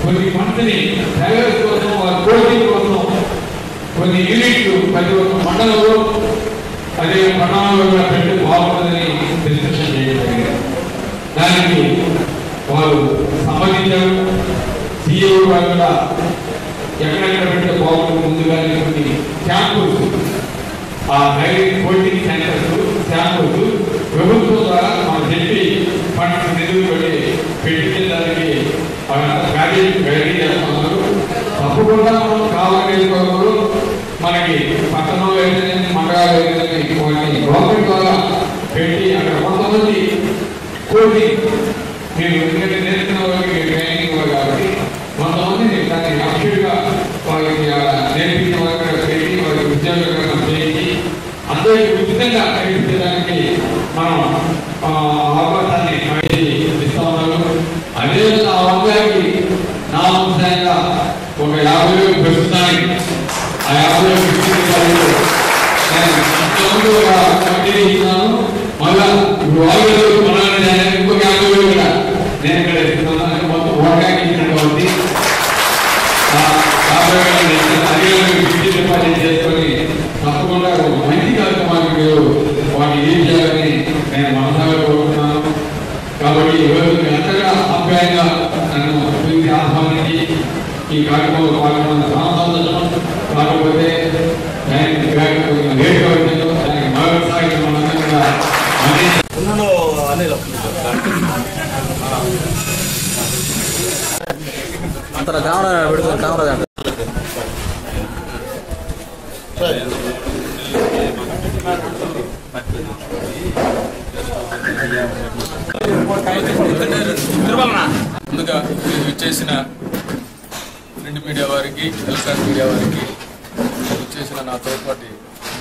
కొన్ని ఫండ్స్ని డ్రైవర్స్ కోసం వారి కోచింగ్ కోసం కొన్ని యూనిట్లు ప్రతి ఒక్క మండలంలో అదే పట్టణంలో కూడా పెట్టి బాగుంటుందని డిస్కషన్ చేయడం జరిగింది. దానికి వారు సంబంధించారు. సిఇఓ గారు కూడా ఎక్కడెక్కడ పెడితే బాగుంటుంది ముందుగానే కొన్ని క్యాంపులు, ఆ డ్రైవింగ్ కోచింగ్ సెంటర్స్ క్యాంపులు ప్రభుత్వం ద్వారా మనం చెప్పి ఫండ్స్ నిధులు పెట్టించడానికి గైడ్ చేస్తున్నారు. తప్పకుండా మనం కావాలని మనకి పట్టణంలో ఏదైనా మండలాలు ఏదైనా గవర్నమెంట్ ద్వారా పెట్టి అక్కడ కొంతమంది కోచింగ్ మీరు ఎందుకంటే నేర్చుకున్న వారికి ట్రైనింగ్ ఇవ్వాలి కాబట్టి కొంతమంది దాన్ని యాక్చువల్గా వాళ్ళకి నేర్పించిన వాళ్ళకి పెట్టి వాళ్ళకి ఉద్యోగం చేయించి అందరికీ ఉచితంగా నేర్పించడానికి మనం అవకాశాన్ని ఇస్తా ఉన్నాము. అదేవిధంగా ఆ వర్గానికి నా అంశంగా ఒక 50,000 ప్రస్తుతానికి ఆ 50,000 ఇస్తున్నాను. మళ్ళా ఇప్పుడు వాళ్ళు ఇంకొక 50,000 కూడా నేను ఇక్కడ ఇస్తున్నాను. మొత్తం వర్గానికి ఇచ్చినటువంటి 50,000 డిపాజిట్ చేసుకొని తప్పకుండా ఒక మంచి కార్యక్రమానికి మీరు వాటిని ఏం చేయాలని నేను మనసాగా కోరుతున్నాను. కాబట్టి ఈరోజు ఎంతగా అభ్యాయంగా నన్ను పిలిచి ఆహ్వానించి ఈ కార్యక్రమంలో పాల్గొన్న సంతోషం. కాకపోతే లేట్ అవుతుందో దానికి మరోసారి మనందరం కూడా అంత కెమెరా పెడుతుంది. కెమెరా ముందుగా ఇచ్చేసిన ప్రింట్ మీడియా వారికి, ఎలక్ట్రానిక్ మీడియా వారికి, ఇచ్చేసిన నా తోడ్పాటి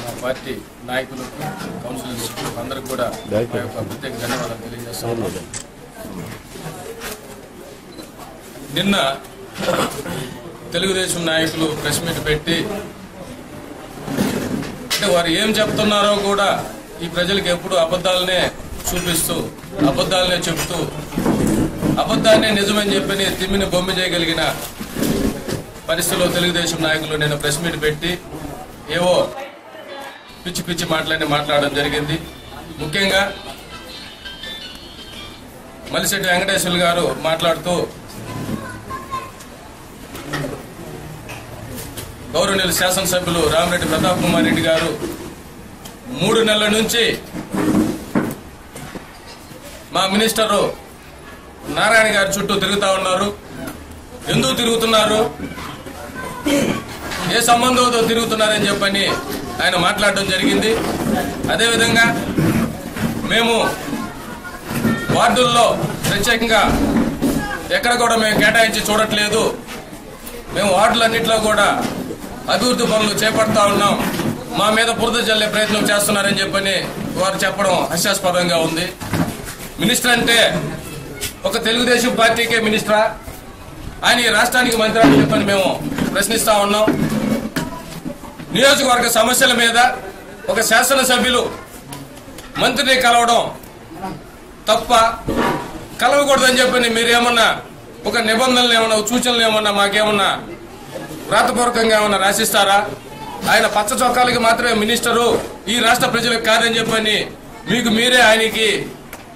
నా పార్టీ నాయకులకు, కౌన్సిలర్స్ అందరికి కూడా నా యొక్క ప్రత్యేక ధన్యవాదాలు తెలియజేస్తున్నాను. నిన్న తెలుగుదేశం నాయకులు ప్రెస్ మీట్ పెట్టి అంటే వారు ఏం చెప్తున్నారో కూడా ఈ ప్రజలకు ఎప్పుడు అబద్ధాలనే చూపిస్తూ, అబద్ధాలనే చెబుతూ, అబద్ధాన్ని నిజమని చెప్పని తిమ్మిని బొమ్మ చేయగలిగిన పరిస్థితిలో తెలుగుదేశం నాయకులు నేను ప్రెస్ మీట్ పెట్టి ఏవో పిచ్చి పిచ్చి మాటలన్నీ మాట్లాడడం జరిగింది. ముఖ్యంగా మలిశెట్టి వెంకటేశ్వర్లు గారు మాట్లాడుతూ గౌరవనీయులు శాసనసభ్యులు రామిరెడ్డి ప్రతాప్ కుమార్ రెడ్డి గారు 3 నెలల నుంచి మా మినిస్టరు నారాయణ గారి చుట్టూ తిరుగుతా ఉన్నారు. ఎందుకు తిరుగుతున్నారు? ఏ సంబంధంతో తిరుగుతున్నారని చెప్పని ఆయన మాట్లాడడం జరిగింది. అదేవిధంగా మేము వార్డుల్లో ప్రత్యేకంగా ఎక్కడ కూడా మేము కేటాయించి చూడట్లేదు. మేము వార్డులన్నింటిలో కూడా అభివృద్ధి పనులు చేపడతా ఉన్నాం. మా మీద బురద జల్లే ప్రయత్నం చేస్తున్నారని చెప్పని వారు చెప్పడం హాస్యాస్పదంగా ఉంది. మినిస్టర్ అంటే ఒక తెలుగుదేశం పార్టీకే మినిస్టరా, ఆయన ఈ రాష్ట్రానికి మంత్రి అని చెప్పని మేము ప్రశ్నిస్తా ఉన్నాం. నియోజకవర్గ సమస్యల మీద ఒక శాసనసభ్యులు మంత్రిని కలవడం తప్ప, కలవకూడదని చెప్పని మీరేమన్నా ఒక నిబంధనలు ఏమన్నా సూచనలు ఏమన్నా మాకేమన్నా వ్రాతపూర్వకంగా ఏమన్నా రాసిస్తారా? ఆయన పచ్చ చొక్కాలకి మాత్రమే మినిస్టరు, ఈ రాష్ట్ర ప్రజలకు కాదని చెప్పని మీకు మీరే ఆయనకి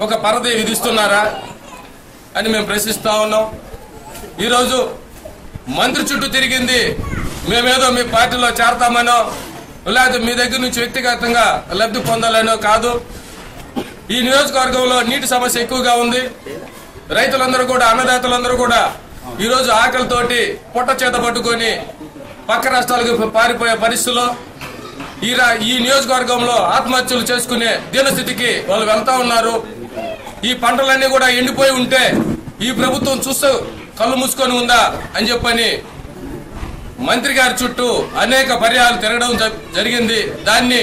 ఒక పరిధి విధిస్తున్నారా అని మేము ప్రశ్నిస్తా ఉన్నాం. ఈరోజు మంత్రి చుట్టూ తిరిగింది మేమేదో మీ పార్టీలో చేరతామనో లేకపోతే మీ దగ్గర నుంచి వ్యక్తిగతంగా లబ్ధి పొందాలనో కాదు. ఈ నియోజకవర్గంలో నీటి సమస్య ఎక్కువగా ఉంది. రైతులందరూ కూడా, అన్నదాతలందరూ కూడా ఈరోజు ఆకలితోటి పొట్ట చేత పట్టుకొని పక్క రాష్ట్రాలకు పారిపోయే పరిస్థితుల్లో ఈ నియోజకవర్గంలో ఆత్మహత్యలు చేసుకునే దీనస్థితికి వాళ్ళు వెళ్తా ఉన్నారు. ఈ పంటలన్నీ కూడా ఎండిపోయి ఉంటే ఈ ప్రభుత్వం చూస్తూ కళ్ళు మూసుకొని ఉందా అని చెప్పని మంత్రి గారి చుట్టూ అనేక పర్యాలు తిరగడం జరిగింది. దాన్ని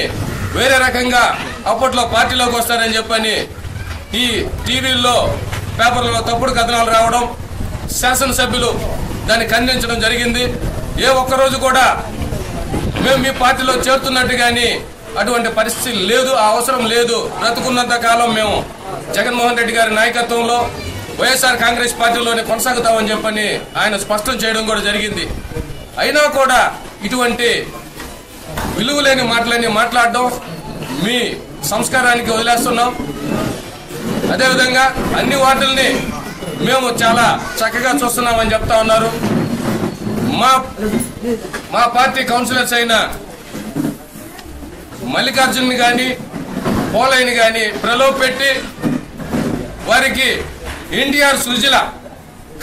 వేరే రకంగా అప్పట్లో పార్టీలోకి వస్తారని చెప్పని ఈ టీవీల్లో, పేపర్లలో తప్పుడు కథనాలు రావడం, శాసనసభ్యులు దాన్ని ఖండించడం జరిగింది. ఏ ఒక్కరోజు కూడా మేము మీ పార్టీలో చేరుతున్నట్టు కానీ అటువంటి పరిస్థితి లేదు, ఆ అవసరం లేదు. బ్రతుకున్నంత కాలం మేము జగన్మోహన్ రెడ్డి గారి నాయకత్వంలో వైఎస్ఆర్ కాంగ్రెస్ పార్టీలోనే కొనసాగుతామని చెప్పని ఆయన స్పష్టం చేయడం కూడా జరిగింది. అయినా కూడా ఇటువంటి విలువలేని మాటలన్నీ మాట్లాడడం మీ సంస్కారానికి వదిలేస్తున్నాం. అదేవిధంగా అన్ని వార్డుల్ని మేము చాలా చక్కగా చూస్తున్నామని చెప్తా ఉన్నారు. మా పార్టీ కౌన్సిలర్స్ అయిన మల్లికార్జున్ని కానీ పోలైని కానీ ప్రలోభపెట్టి వారికి ఎన్టీఆర్ సుజల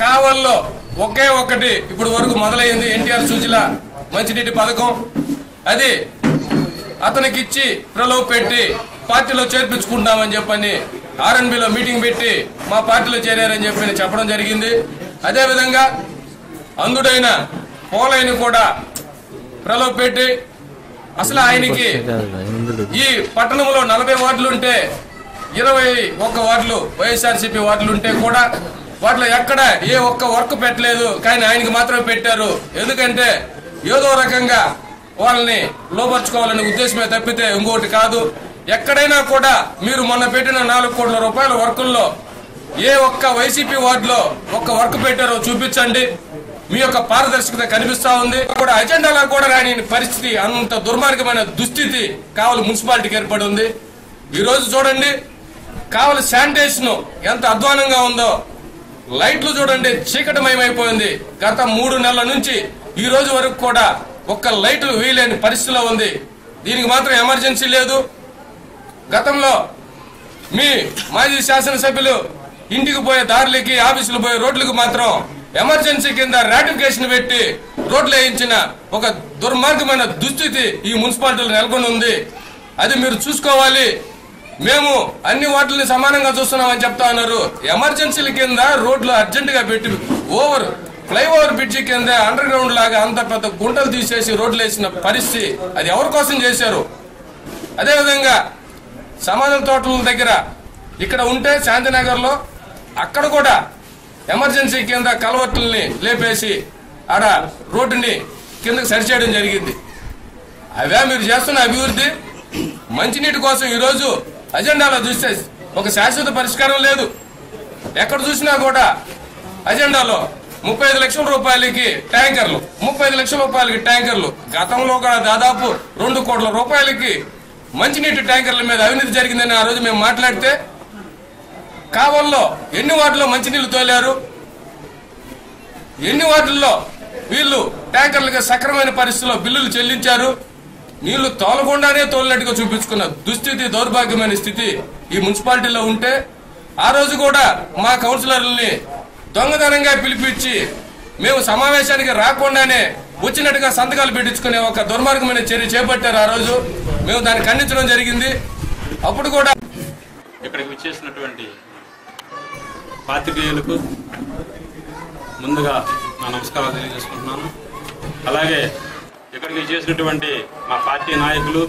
కావల్లో ఒకే ఒక్కటి ఇప్పుడు వరకు మొదలైంది. ఎన్టీఆర్ సుజల మంచినీటి పథకం అది అతనికిచ్చి ప్రలోభపెట్టి పార్టీలో చేర్పించుకుంటామని చెప్పని ఆర్ఎన్బిలో మీటింగ్ పెట్టి మా పార్టీలో చేరారని చెప్పి చెప్పడం జరిగింది. అదేవిధంగా అందుడైన పోలైని కూడా ప్రలోభపెట్టి అసలు ఆయనకి ఈ పట్టణంలో 40 వార్డులు ఉంటే 21 వార్డులు వైఎస్ఆర్సీపీ వార్డులు ఉంటే కూడా వాటిలో ఎక్కడ ఏ ఒక్క వర్క్ పెట్టలేదు. కానీ ఆయనకి మాత్రమే పెట్టారు. ఎందుకంటే ఏదో రకంగా వాళ్ళని లోపరుచుకోవాలనే ఉద్దేశమే తప్పితే ఇంకోటి కాదు. ఎక్కడైనా కూడా మీరు మొన్న పెట్టిన 4 కోట్ల రూపాయల వర్కుల్లో ఏ ఒక్క వైసీపీ వార్డులో ఒక్క వర్క్ పెట్టారో చూపించండి. మీ యొక్క పారదర్శకత కనిపిస్తా ఉంది. కూడా అజెండాలో కూడా రాని పరిస్థితి, అంత దుర్మార్గమైన దుస్థితి కావలి మున్సిపాలిటీకి ఏర్పడి ఉంది. ఈ రోజు చూడండి కావలి శానిటేషన్ ఎంత అధ్వానంగా ఉందో. లైట్లు చూడండి చీకటమయమైపోయింది. గత 3 నెలల నుంచి ఈ రోజు వరకు కూడా ఒక్క లైట్లు వేయలేని పరిస్థితిలో ఉంది. దీనికి మాత్రం ఎమర్జెన్సీ లేదు. గతంలో మీ మాజీ శాసనసభ్యులు ఇంటికి పోయే దారులకి, ఆఫీసులు పోయే రోడ్లకు మాత్రం ఎమర్జెన్సీ కింద రాటిఫికేషన్ పెట్టి రోడ్లు వేయించిన ఒక దుర్మార్గమైన దుస్థితి ఈ మున్సిపాలిటీలో నెలకొని ఉంది. అది మీరు చూసుకోవాలి. మేము అన్ని వార్డుల్ని సమానంగా చూస్తున్నామని చెప్తా ఉన్నారు. ఎమర్జెన్సీల కింద రోడ్లు అర్జెంట్ గా పెట్టి ఫ్లైఓవర్ బ్రిడ్జి కింద అండర్ గ్రౌండ్ లాగా అంత పెద్ద గుంటలు తీసేసి రోడ్లు వేసిన పరిస్థితి అది ఎవరి కోసం చేశారు? అదేవిధంగా సమాధాన తోటల దగ్గర ఇక్కడ ఉంటే శాంతినగర్ లో అక్కడ కూడా ఎమర్జెన్సీ కింద కలవట్టుల్ని లేపేసి ఆడ రోడ్డుని కిందకి సరిచేయడం జరిగింది. అవే మీరు చేస్తున్న అభివృద్ధి? మంచినీటి కోసం ఈరోజు అజెండాలో చూస్తే ఒక శాశ్వత పరిష్కారం లేదు. ఎక్కడ చూసినా కూడా అజెండాలో 35 లక్షల రూపాయలకి ట్యాంకర్లు, 35 లక్షల రూపాయలకి ట్యాంకర్లు. గతంలో కూడా దాదాపు 2 కోట్ల రూపాయలకి మంచినీటి ట్యాంకర్ల మీద అవినీతి జరిగిందని ఆ రోజు మేము మాట్లాడితే కావల్లో ఎన్ని వార్డుల్లో మంచినీళ్లు తోలారు, ఎన్ని వార్డుల్లో వీళ్ళు ట్యాంకర్లకి సక్రమైన పరిస్థితుల్లో బిల్లులు చెల్లించారు. నీళ్లు తోలకుండానే తోలినట్టుగా చూపించుకున్న దుస్థితి, దౌర్భాగ్యమైన స్థితి ఈ మున్సిపాలిటీలో ఉంటే ఆ రోజు కూడా మా కౌన్సిలర్లని దొంగతనంగా పిలిపించి మేము సమావేశానికి రాకుండానే వచ్చినట్టుగా సంతకాలు పెట్టించుకునే ఒక దుర్మార్గమైన చర్య చేపట్టారు. ఆ రోజు మేము దాన్ని ఖండించడం జరిగింది. అప్పుడు కూడా ఇక్కడికి విచ్చేసినటువంటి పాత్రికేయులకు ముందుగా నా నమస్కారాలు తెలియజేసుకుంటున్నాను. అలాగే ఇక్కడికి చేసినటువంటి మా పార్టీ నాయకులు,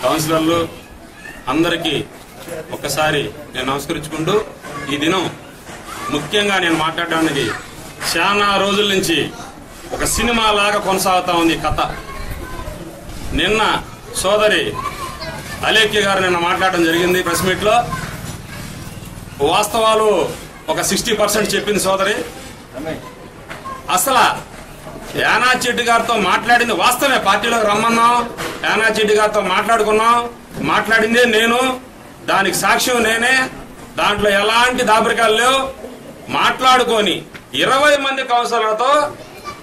కౌన్సిలర్లు అందరికీ ఒక్కసారి నేను నమస్కరించుకుంటూ, ఈ దినం ముఖ్యంగా నేను మాట్లాడడానికి చాలా రోజుల నుంచి ఒక సినిమా లాగా కొనసాగుతా ఉంది కథ. నిన్న సోదరి అలేఖ్య గారు నిన్న మాట్లాడడం జరిగింది ప్రెస్ మీట్ లో. వాస్తవాలు ఒక 60% చెప్పింది సోదరి. అసలు యానాద్ చెడ్డి గారితో మాట్లాడింది వాస్తవమే. పార్టీలోకి రమ్మన్నాం, యానాద్ చెడ్డి గారితో మాట్లాడుకున్నాం, మాట్లాడిందే నేను, దానికి సాక్ష్యం నేనే, దాంట్లో ఎలాంటి దాపరికాలు లేవు. మాట్లాడుకొని 20 మంది కౌన్సిలర్లతో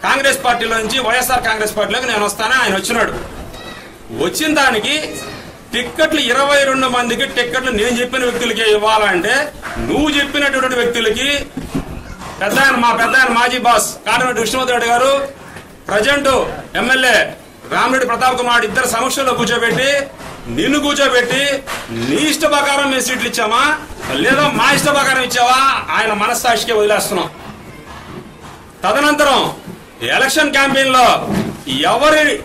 కాంగ్రెస్ పార్టీలో నుంచి వైఎస్ఆర్ కాంగ్రెస్ పార్టీలోకి నేను వస్తానే ఆయన వచ్చినాడు. వచ్చిన దానికి టిక్కెట్లు 22 మందికి టిక్కెట్లు నేను చెప్పిన వ్యక్తులకి ఇవ్వాలంటే నువ్వు చెప్పినటువంటి వ్యక్తులకి మా పెద్ద మాజీ బాస్ కాటమరెడ్డి విష్ణువర్ధన్ రెడ్డి గారు, ప్రజెంట్ ఎమ్మెల్యే రామిరెడ్డి ప్రతాప్ కుమార్ ఇద్దరు సమక్షంలో కూర్చోబెట్టి నిన్ను కూర్చోబెట్టి నీ ఇష్ట ప్రకారం మేము సీట్లు ఇచ్చామా లేదా మా ఇష్ట ప్రకారం ఇచ్చావా ఆయన మనస్సాక్షికి వదిలేస్తున్నాం. తదనంతరం ఎలక్షన్ క్యాంపెయిన్ లో ఎవరి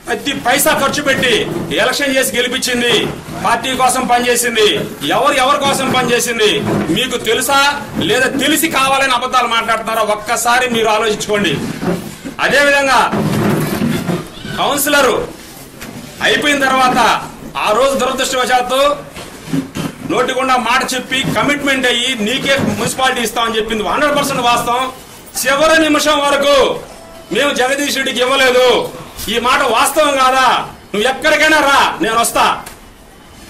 ప్రతి పైసా ఖర్చు పెట్టి ఎలక్షన్ చేసి గెలిపించింది, పార్టీ కోసం పనిచేసింది, ఎవరి కోసం పనిచేసింది మీకు తెలుసా లేదా తెలిసి కావాలని అబద్ధాలు మాట్లాడుతున్నారో ఒక్కసారి మీరు ఆలోచించుకోండి. అదేవిధంగా కౌన్సిలర్ అయిపోయిన తర్వాత ఆ రోజు దురదృష్టవశాత్తు నోటికుండా మాట చెప్పి కమిట్మెంట్ అయ్యి నీకే మున్సిపాలిటీ ఇస్తామని చెప్పింది 100% వాస్తవం. చివరి నిమిషం వరకు మేము జగదీష్ రెడ్డికి ఇవ్వలేదు. ఈ మాట వాస్తవం కాదా? నువ్వు ఎక్కడికైనా రా, నేను వస్తా.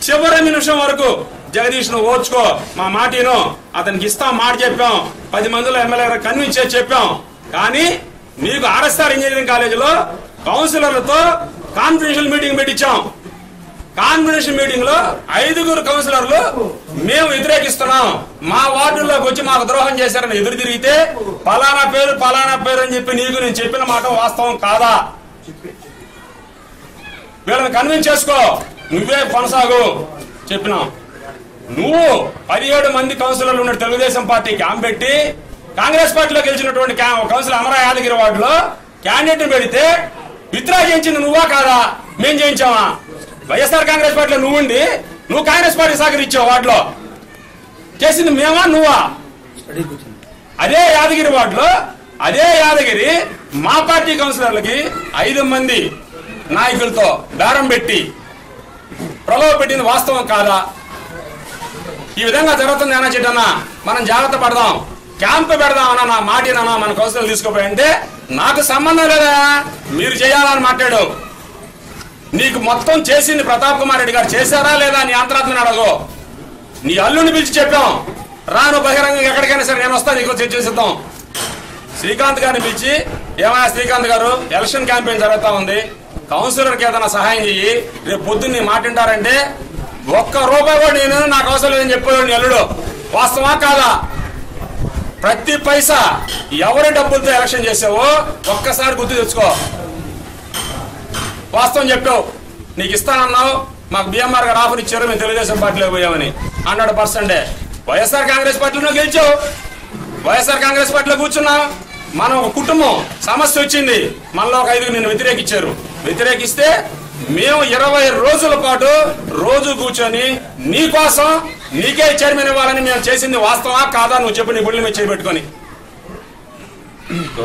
చివరి నిమిషం వరకు జగదీష్ నువ్వు ఓర్చుకో, మా మాటను అతనికి ఇస్తాం మాట చెప్పాం. 10 మందిలో ఎమ్మెల్యే కన్విన్స్ చేసి చెప్పాం. కానీ మీకు ఆర్ఎస్ఆర్ ఇంజనీరింగ్ కాలేజీలో కౌన్సిలర్లతో కాన్ఫిడెన్షియల్ మీటింగ్ పెట్టించాం. కాన్ఫిడెన్షియల్ మీటింగ్ లో 5 కౌన్సిలర్లు మేము వ్యతిరేకిస్తున్నాం, మా వార్డుల్లోకి వచ్చి మాకు ద్రోహం చేశారని ఎదురు తిరిగితే పలానా పేరు అని చెప్పి నీకు నేను చెప్పిన మాట వాస్తవం కాదా? వీళ్ళని కన్విన్స్ చేసుకో, నువ్వే కొనసాగు చెప్పినాం. నువ్వు 17 మంది కౌన్సిలర్లు ఉన్న తెలుగుదేశం పార్టీ క్యాంప్ పెట్టి కాంగ్రెస్ పార్టీలో గెలిచినటువంటి కౌన్సిలర్ అమరా యాదగిరి వార్డులో క్యాండిడేట్ పెడితే విత్డ్రా చేయించింది నువ్వా కాదా? మేం చేయించావా? వైఎస్ఆర్ కాంగ్రెస్ పార్టీలో నువ్వుండి నువ్వు కాంగ్రెస్ పార్టీ సహకరించావు. వార్డులో చేసింది మేమా నువ్వా? అదే యాదగిరి వార్డులో అదే యాదగిరి మా పార్టీ కౌన్సిలర్లకి 5 మంది నాయకులతో బేరం పెట్టి ప్రలోభ పెట్టింది వాస్తవం కాదా? ఈ విధంగా జరుగుతుంది అన్న చెట్టన్నా, మనం జాగ్రత్త పడదాం, క్యాంప్ పెడదాం అన్న నా మాటేనా మన కౌన్సిలర్ తీసుకోపోయంటే నాకు సంబంధం లేదా, మీరు చేయాలని మాట్లాడు. నీకు మొత్తం చేసింది ప్రతాప్ కుమార్ రెడ్డి గారు చేశారా లేదా నీ అంతరాత్మని అడగో. నీ అల్లుని పిలిచి చెప్పాం, రాను బహిరంగంగా ఎక్కడికైనా సరే నేను వస్తా నీకు చేసిద్దాం. శ్రీకాంత్ గారిని పిలిచి, ఏమైనా శ్రీకాంత్ గారు ఎలక్షన్ క్యాంపెయిన్ జరుగుతా ఉంది, కౌన్సిలర్కి ఏదైనా సహాయం చెయ్యి, రేపు పొద్దున్న నీ మాటింటారంటే ₹1 కూడా నేను నాకు అవసరం లేదని చెప్పాడు నీ అల్లుడు. వాస్తవా కాదా? ప్రతి పైసా ఎవరి డబ్బులతో ఎలక్షన్ చేసావో ఒక్కసారి గుర్తు తెచ్చుకో. వాస్తవం చెప్పావు, నీకు ఇస్తానన్నావు, మాకు బిఎంఆర్ గారు ఆఫర్ ఇచ్చారు, మేము తెలుగుదేశం పార్టీలో పోయామని 100%. వైఎస్ఆర్ కాంగ్రెస్ పార్టీలో గెలిచావు, వైఎస్ఆర్ కాంగ్రెస్ పార్టీలో కూర్చున్నావు. మనం ఒక కుటుంబం సమస్య వచ్చింది, మనలో ఒక 5 నిన్ను వ్యతిరేకించారు. వ్యతిరేకిస్తే మేము 20 రోజుల పాటు రోజు కూర్చొని నీకోసం నీకే చైర్మన్ ఇవ్వాలని మేము చేసింది వాస్తవా కాదా? నువ్వు చెప్పు, నీ గుళ్ళు మీద చేయబెట్టుకొని.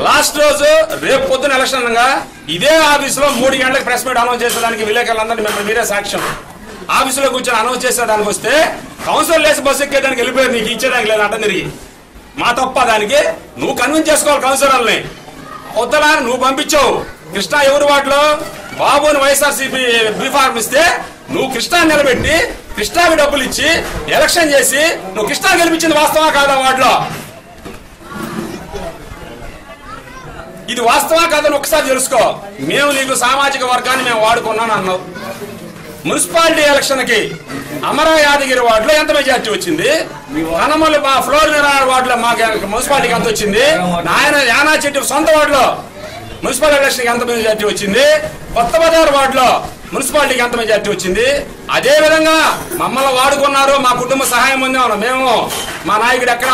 లాస్ట్ రోజు రేపు పొద్దున ఎలక్షన్ అనగా ఇదే ఆఫీసులో 3 గంటలకు ప్రెస్ మీట్ అనౌన్స్ చేసేదానికి విలేకరులందరినీ మిమ్మల్ని మీరే సాక్ష్యం. ఆఫీసులో కూర్చొని అనౌన్స్ చేసేదానికి వస్తే కౌన్సిలర్ లేసి బస్సు ఎక్కేదానికి వెళ్ళిపోయారు, నీకు ఇచ్చేదానికి లేదు అడ్డం తిరిగి. మా తప్ప దానికి? నువ్వు కన్విన్స్ చేసుకోవాలి కౌన్సిలర్ని. ఉత్తరా నువ్వు పంపించావు. కృష్ణా ఎవరు వాటిలో బాబుని వైఎస్ఆర్సీపీ బీఫార్మ్ ఇస్తే నువ్వు కృష్ణా నిలబెట్టి కృష్ణాకి డబ్బులు ఇచ్చి ఎలక్షన్ చేసి నువ్వు కృష్ణా గెలిపించింది వాస్తవా కాదా? వాటిలో ఇది వాస్తవా కాదని ఒకసారి తెలుసుకో. మేము నీకు సామాజిక వర్గాన్ని మేము వాడుకున్నాను అన్నావు. మున్సిపాలిటీ ఎలక్షన్ కి అమరా యాదగిరి వార్డులో ఎంత మెజార్టీ వచ్చింది? కనమల్లి ఫ్లోర్ వార్డులో మాకు మున్సిపాలిటీకి ఎంత వచ్చింది? ఆయన యానా చెట్టు సొంత వార్డులో మున్సిపల్ ఎలక్షన్ ఎంత మెజార్టీ వచ్చింది, కొత్త బజార్ వార్డులో మున్సిపాలిటీకి ఎంత మెజార్టీ వచ్చింది. అదే విధంగా మమ్మల్ని వాడుకున్నారు, మా కుటుంబ సహాయం పొందాం. మేము మా నాయకుడు ఎక్కడ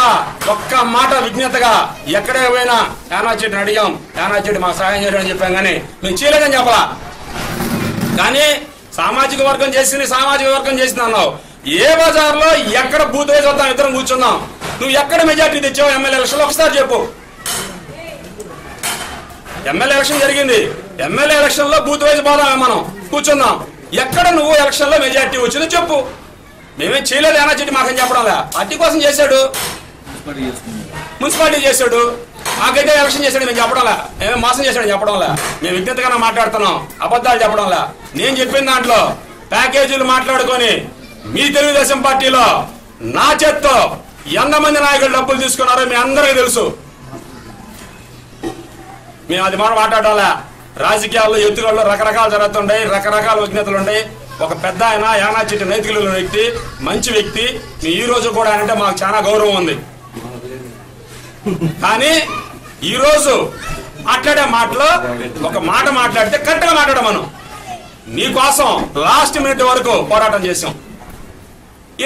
ఒక్క మాట విజ్ఞతగా ఎక్కడే పోయినా యానాచెట్టిని అడిగాం, యానాచెట్టి మాకు సహాయం చేయడం చెప్పాం, కానీ మేము చేయలేదని చెప్పలా. కానీ సామాజిక వర్గం చేసింది అన్నావు. ఏ బజార్లో ఎక్కడ బూత్ వైజ్ వద్దాం, ఇద్దరం కూర్చుందాం. నువ్వు ఎక్కడ మెజార్టీ తెచ్చావు ఎమ్మెల్యే ఎలక్షన్ ఒకసారి చెప్పు. ఎమ్మెల్యే ఎలక్షన్ జరిగింది, ఎమ్మెల్యే ఎలక్షన్ లో బూత్ వైజ్ పోదాం, మనం కూర్చుందాం. ఎక్కడ నువ్వు ఎలక్షన్ లో మెజార్టీ వచ్చిందో చెప్పు. మేమేం చేయలేదు యానాచెట్టి మాకేం చెప్పడంలే. పార్టీ కోసం చేశాడు, మున్సిపాలిటీ చేశాడు, మాకైతే ఎలక్షన్ చేశాడు మేము చెప్పడంలే. ఏమేమి మోసం చేశాడు చెప్పడంలే. మేము విజ్ఞతగానే మాట్లాడుతున్నాం, అబద్ధాలు చెప్పడంలే. నేను చెప్పిన దాంట్లో ప్యాకేజీలు మాట్లాడుకొని మీ తెలుగుదేశం పార్టీలో నా చేత్తో ఎంతమంది నాయకులు డబ్బులు తీసుకున్నారో మీ అందరికీ తెలుసు. మేము అది మాట్లాడాలా. రాజకీయాల్లో ఎత్తుగడలో రకరకాలు జరుగుతుంటాయి, రకరకాల విజ్ఞతలు ఉంటాయి. ఒక పెద్ద ఆయన యానాచెట్టి నైతిక వ్యక్తి, మంచి వ్యక్తి. ఈ రోజు కూడా అంటే మాకు చాలా గౌరవం ఉంది. కానీ ఈ రోజు మాట్లాడే మాటలో ఒక మాట మాట్లాడితే కరెక్ట్ గా మాట్లాడడం. మనం నీకోసం లాస్ట్ మినిట్ వరకు పోరాటం చేసాం.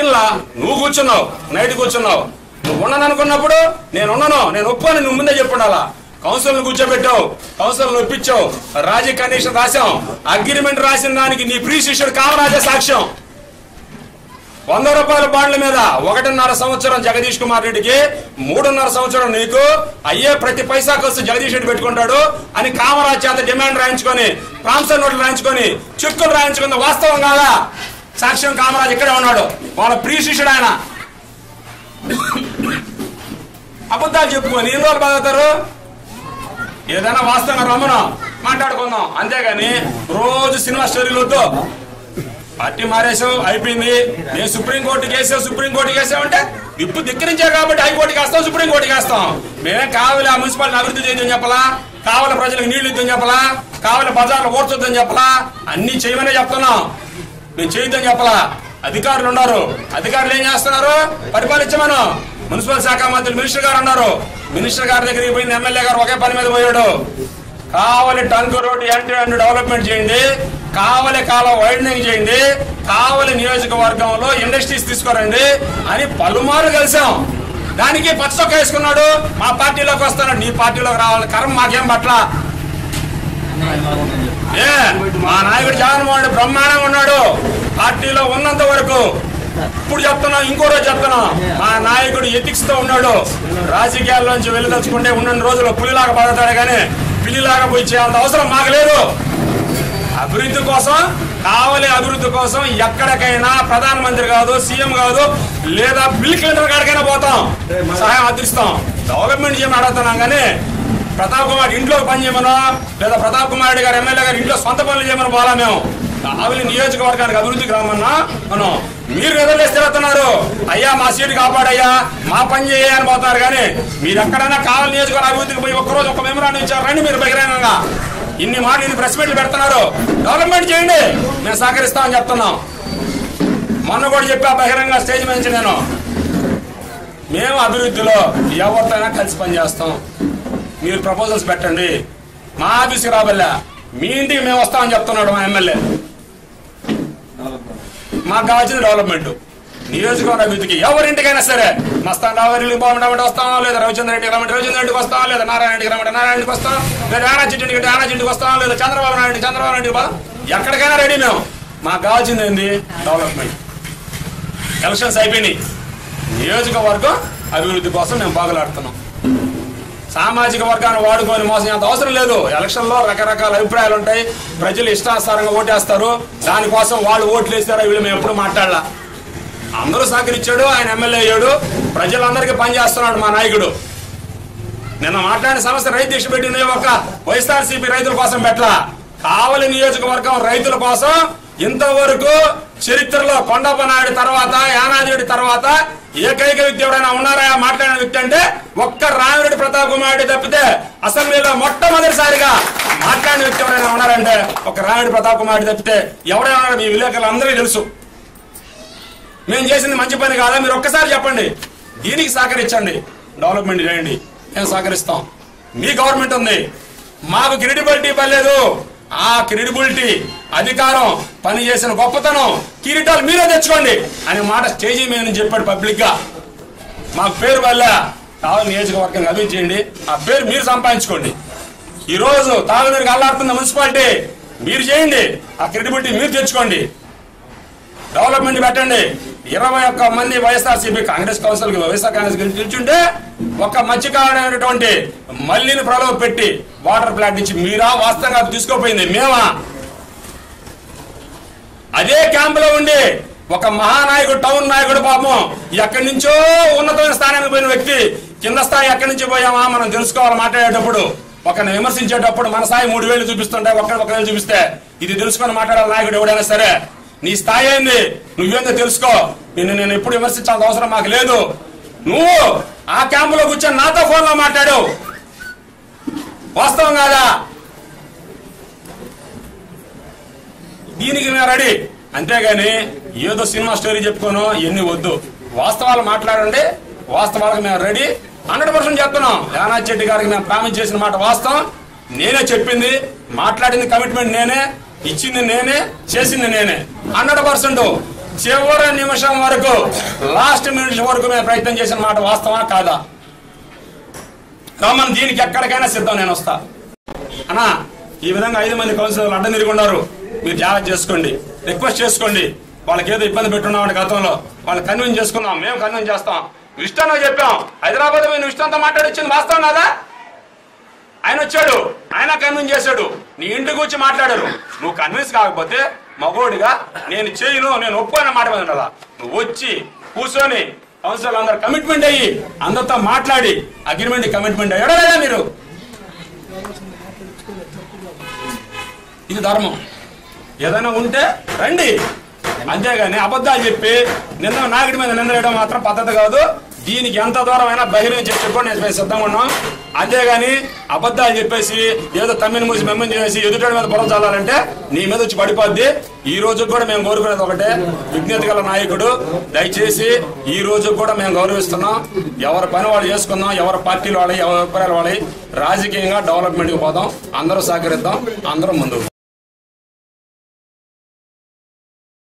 ఇలా నువ్వు కూర్చున్నావు, నైట్ కూర్చున్నావు. నువ్వు ఉన్నాను అనుకున్నప్పుడు నేను ఉన్నాను, నేను ఒప్పుకొని నువ్వు ముందే చెప్పుండాలా. కౌన్సిల్ కూర్చోబెట్టావు, కౌన్సిల్ ఒప్పించావు, రాజీ కండిషన్ రాశాం, అగ్రిమెంట్ రాసిన దానికి నీ ప్రీ శిష్యుడు కామరాజే సాక్ష్యం. 100 రూపాయల బాండ్ల మీద 1.5 సంవత్సరం జగదీష్ కుమార్ రెడ్డికి, 3.5 సంవత్సరం నీకు అయ్యే ప్రతి పైసా ఖర్చు జగదీష్ రెడ్డి పెట్టుకుంటాడు అని కామరాజ్ చేత డిమాండ్ రాయించుకొని, ప్రామిసరీ నోట్లు రాయించుకొని, చెక్కులు రాయించుకున్న వాస్తవం కాదా? సాక్ష్యం కామరాజ్ ఇక్కడే ఉన్నాడు, వాళ్ళ ప్రీ శిష్యుడు ఆయన. అబద్ధాలు చెప్పుకొని ఎన్ని రోజులు బాగుతారు? ఏదైనా వాస్తవంగా రమ్మను మాట్లాడుకుందాం, అంతేగాని రోజు సినిమా స్టోరీలు వద్దు. పార్టీ మారేసావు, అయిపోయింది. నేను సుప్రీంకోర్టుకి వేసామంటే ఇప్పుడు ధిక్కరించా కాబట్టి హైకోర్టుకి వేస్తాం, సుప్రీంకోర్టుకి వేస్తాం. మేమేం కావాలి ఆ మున్సిపాలిటీ అభివృద్ధి చేయొద్దని చెప్పలా, కావాలి ప్రజలకు నీళ్లు ఇద్దని చెప్పలా, కావాలి బజార్లు ఓడ్చొద్దని చెప్పలా, అన్ని చేయమనే చెప్తున్నాం. మేము చేయొద్దని చెప్పలా. అధికారులు ఉన్నారు, అధికారులు ఏం చేస్తున్నారు? పరిపాలించమను. మున్సిపల్ శాఖ మంత్రి మినిస్టర్ గారు ఉన్నారు, మినిస్టర్ గారి దగ్గరికి పోయింది ఎమ్మెల్యే గారు ఒకే పని మీద పోయాడు. కావాలి టంక్ రోడ్ ఎండ్ డెవలప్మెంట్ చేయండి, కావాలి కాలం వైడనింగ్ చేయండి, కావాలి నియోజకవర్గంలో ఇండస్ట్రీస్ తీసుకురండి అని పలుమార్లు కలిసాం. దానికి పచ్చొక్క వేసుకున్నాడు, మా పార్టీలోకి వస్తాడు. నీ పార్టీలోకి రావాలి కర్మ మాకేం పట్ల. మా నాయకుడు జగన్మోహన్ రెడ్డి బ్రహ్మాండంగా ఉన్నాడు పార్టీలో ఉన్నంత వరకు. ఇప్పుడు చెప్తున్నా, ఇంకో రోజు చెప్తున్నా, మా నాయకుడు ఎథిక్స్ తో ఉన్నాడు. రాజకీయాల్లోంచి వెళ్ళదలుచుకుంటే ఉన్న రోజులు పులిలాగా పడతాడు, కానీ పిల్లిలాగా పోయి చేయాలంత అవసరం మాకు లేదు. అభివృద్ధి కోసం కావాలి, అభివృద్ధి కోసం ఎక్కడికైనా ప్రధానమంత్రి కాదు, సీఎం కాదు, లేదా బిల్ క్లింటన్ కాడికైనా పోతాం, సహాయం అందిస్తాం. డెవలప్మెంట్ చేయమని అడుగుతున్నాం, కానీ ప్రతాప్ కుమార్ ఇంట్లో పని చేయమనో, లేదా ప్రతాప్ కుమార్ రెడ్డి గారు ఎమ్మెల్యే గారు ఇంట్లో సొంత పనులు చేయమని పోలా. మేము కావలి నియోజకవర్గానికి అభివృద్ధికి రమ్మన్నా మనం మీరు ఎదురులేసి తిరుగుతున్నారు. అయ్యా మా సీటు కాపాడయ్యా, మా పని చేయని పోతున్నారు. కానీ మీరు ఎక్కడైనా కావలి నియోజకవర్గ అభివృద్ధికి పోయి ఒక్కరోజు ఒక మెమరాండం ఇచ్చారు రండి. మీరు బహిరంగంగా ఇన్ని మాటలు, ఇన్ని ప్రెస్ మీట్లు పెడుతున్నారు. డెవలప్మెంట్ చేయండి, మేము సహకరిస్తామని చెప్తున్నాం. మొన్న కూడా చెప్పా బహిరంగ స్టేజ్ నుంచి, నేను మేము అభివృద్ధిలో ఎవరితోనైనా కలిసి పనిచేస్తాం. మీరు ప్రపోజల్స్ పెట్టండి, మా ఆఫీస్కి రాబల్లా, మీ ఇంటికి మేము వస్తామని చెప్తున్నాడు మా ఎమ్మెల్యే. మాకు కావాల్సింది డెవలప్మెంట్, నియోజకవర్గ అభివృద్ధికి. ఎవరింటికైనా సరే మస్తాన్ రావు గారికి బాగుంటామంటే వస్తాం, లేదా రవిచంద్ర రెడ్డికి రమ్మంటే రవిచంద్ర రెడ్డికి వస్తాం, లేదా నారాయణ రెడ్డికి రమ్మంటే నారాయణ రెడ్డికి వస్తాం, లేదా యానాచెట్టికి వస్తాం, లేదా చంద్రబాబు నాయుడికి ఎక్కడికైనా రెడీ మేము. మాకు కావాల్సింది ఏంది? డెవలప్మెంట్. ఎలక్షన్స్ అయిపోయినాయి, నియోజకవర్గం అభివృద్ధి కోసం మేము బాగులాడుతున్నాం. సామాజిక వర్గాన్ని వాడుకొని మోసం అంత అవసరం లేదు. ఎలక్షన్ లో రకరకాల అభిప్రాయాలు ఉంటాయి, ప్రజలు ఇష్టానుసారంగా ఓటేస్తారు. దానికోసం వాళ్ళు ఓట్లు వేస్తారా వీళ్ళు మేము ఎప్పుడు మాట్లాడలా. అందరూ సహకరించాడు, ఆయన ఎమ్మెల్యే అయ్యాడు, ప్రజలందరికీ పనిచేస్తున్నాడు మా నాయకుడు. నిన్న మాట్లాడిన సమస్య రైతు దీక్ష పెట్టి ఒక వైఎస్ఆర్సీపీ రైతుల కోసం పెట్టలా, కావలి నియోజకవర్గం రైతుల కోసం. ఇంతవరకు చరిత్రలో కొండప్ప నాయుడు తర్వాత, యానాదిరెడ్డి తర్వాత ఏకైక వ్యక్తి ఎవరైనా ఉన్నారా మాట్లాడిన వ్యక్తి అంటే ఒక్క రామిరెడ్డి ప్రతాప్ కుమార్ రెడ్డి తప్పితే, అసెంబ్లీలో మొట్టమొదటిసారిగా మాట్లాడిన వ్యక్తి ఎవరైనా ఉన్నారంటే ఒక రామిరెడ్డి ప్రతాప్ కుమార్ రెడ్డి తప్పితే ఎవరైనా ఉన్నారో మీ విలేకరులు అందరికీ తెలుసు. మేము చేసింది మంచి పని కాదా మీరు ఒక్కసారి చెప్పండి. దీనికి సహకరించండి, డెవలప్మెంట్ చేయండి, మేము సహకరిస్తాం. మీ గవర్నమెంట్ ఉంది, మాకు క్రెడిబిలిటీ ఇవ్వలేదు. ఆ క్రెడిబిలిటీ, అధికారం, పని చేసిన గొప్పతనం, కిరీటాలు మీరే తెచ్చుకోండి అనే మాట స్టేజీ మీద చెప్పాడు పబ్లిక్ గా. మాకు పేరు వల్ల తాగునీరు నియోజకవర్గం అభివృద్ధి చేయండి, ఆ పేరు మీరు సంపాదించుకోండి. ఈ రోజు తాగునీరుకి అల్లాడుతున్న మున్సిపాలిటీ మీరు చేయండి, ఆ క్రెడిబిలిటీ మీరు తెచ్చుకోండి, డెవలప్మెంట్ పెట్టండి. 21 మంది వైఎస్ఆర్సీపీ కాంగ్రెస్ కౌన్సిల్ వైఎస్ఆర్ కాంగ్రెస్ గెలిచుంటే ఒక మత్స్యకారుడైనటువంటి మల్లిని ప్రలోభ పెట్టి వాటర్ ప్లాంట్ నుంచి మీరా వాస్తవంగా తీసుకోపోయింది మేమా? అదే క్యాంప్ లో ఉండి ఒక మహానాయకుడు, టౌన్ నాయకుడు పాపం ఎక్కడి నుంచో ఉన్నతమైన స్థానానికి పోయిన వ్యక్తి కింద స్థాయి ఎక్కడి నుంచి పోయామా మనం తెలుసుకోవాలి. మాట్లాడేటప్పుడు ఒకరిని విమర్శించేటప్పుడు మన స్థాయి 3 వేలు చూపిస్తుంటే ఒకవేళ చూపిస్తే ఇది తెలుసుకొని మాట్లాడాలి నాయకుడు ఎవడైనా సరే. నీ స్థాయి ఏంది, నువ్వేందో తెలుసుకో. నేను ఎప్పుడు విమర్శించాల్సిన అవసరం మాకు లేదు. నువ్వు ఆ క్యాంపులో కూర్చొని నాతో ఫోన్ లో మాట్లాడు, వాస్తవం కాదా? దీనికి మేము రెడీ. అంతేగాని ఏదో సినిమా స్టోరీ చెప్పుకోను ఇవన్నీ వద్దు. వాస్తవాలు మాట్లాడండి, వాస్తవాలకు మేము రెడీ. 100% చెప్తున్నాం. యానాథ్ రెడ్డి గారికి మేము ప్రామిస్ చేసిన మాట వాస్తవం. నేనే చెప్పింది, మాట్లాడింది, కమిట్మెంట్ నేనే, ఇచ్చింది నేనే, చేసింది నేనే. 100% చివరి నిమిషం వరకు, లాస్ట్ మినిట్ వరకు మేము ప్రయత్నం చేసిన మాట వాస్తవా కాదా? రమ్మని దీనికి ఎక్కడికైనా సిద్ధం, నేను వస్తా అన్నా. ఈ విధంగా 5 మంది కౌన్సిలర్లు అడ్డం తిరిగి ఉన్నారు. మీరు జాగ్రత్త చేసుకోండి, రిక్వెస్ట్ చేసుకోండి. వాళ్ళకి ఏదో ఇబ్బంది పెట్టున్నామండి గతంలో, వాళ్ళు కన్విన్స్ చేసుకున్నాం, మేము కన్విన్స్ చేస్తాం. ఇష్టంగా చెప్పాం. హైదరాబాద్ మీద ఇష్టంతో మాట్లాడిచ్చింది వాస్తవం కదా? ఆయన వచ్చాడు, ఆయన కన్విన్స్ చేశాడు. నీ ఇంటికి వచ్చి మాట్లాడారు. నువ్వు కన్విన్స్ కాకపోతే మగోడిగా నేను చేయను, నేను ఒప్పుకున్న మాట మీద ఉండాలా. నువ్వు వచ్చి కూర్చొని కౌన్సిలర్ అందరు కమిట్మెంట్ అయ్యి అందరితో మాట్లాడి అగ్రిమెంట్ కమిట్మెంట్ అయ్యాడా లేదా? మీరు ఇది ధర్మం. ఏదైనా ఉంటే రండి, అంతేగాని అబద్ధాలు చెప్పి నాయకుడి మీద నిందలేయడం మాత్రం పద్ధతి కాదు. దీనికి ఎంత దూరం అయినా బహిరంగ చెప్పుకొని నేను సిద్ధంగా ఉన్నాం. అంతేగాని అబద్ధాలు చెప్పేసి ఏదో తమ్మిని మూసి మెమ్మని చేసి ఎదుటి మీద పొలం చాలంటే నీ మీద వచ్చి పడిపోద్ది. ఈ రోజు కూడా మేము కోరుకునేది ఒకటే, విజ్ఞత గల నాయకుడు. దయచేసి ఈ రోజు కూడా మేము గౌరవిస్తున్నాం. ఎవరి పని వాళ్ళు చేసుకుందాం, ఎవరి పార్టీలు వాళ్ళవి, ఎవరి అభిప్రాయాలు వాళ్ళవి. రాజకీయంగా డెవలప్మెంట్కి పోదాం, అందరూ సహకరిద్దాం, అందరం ముందుకు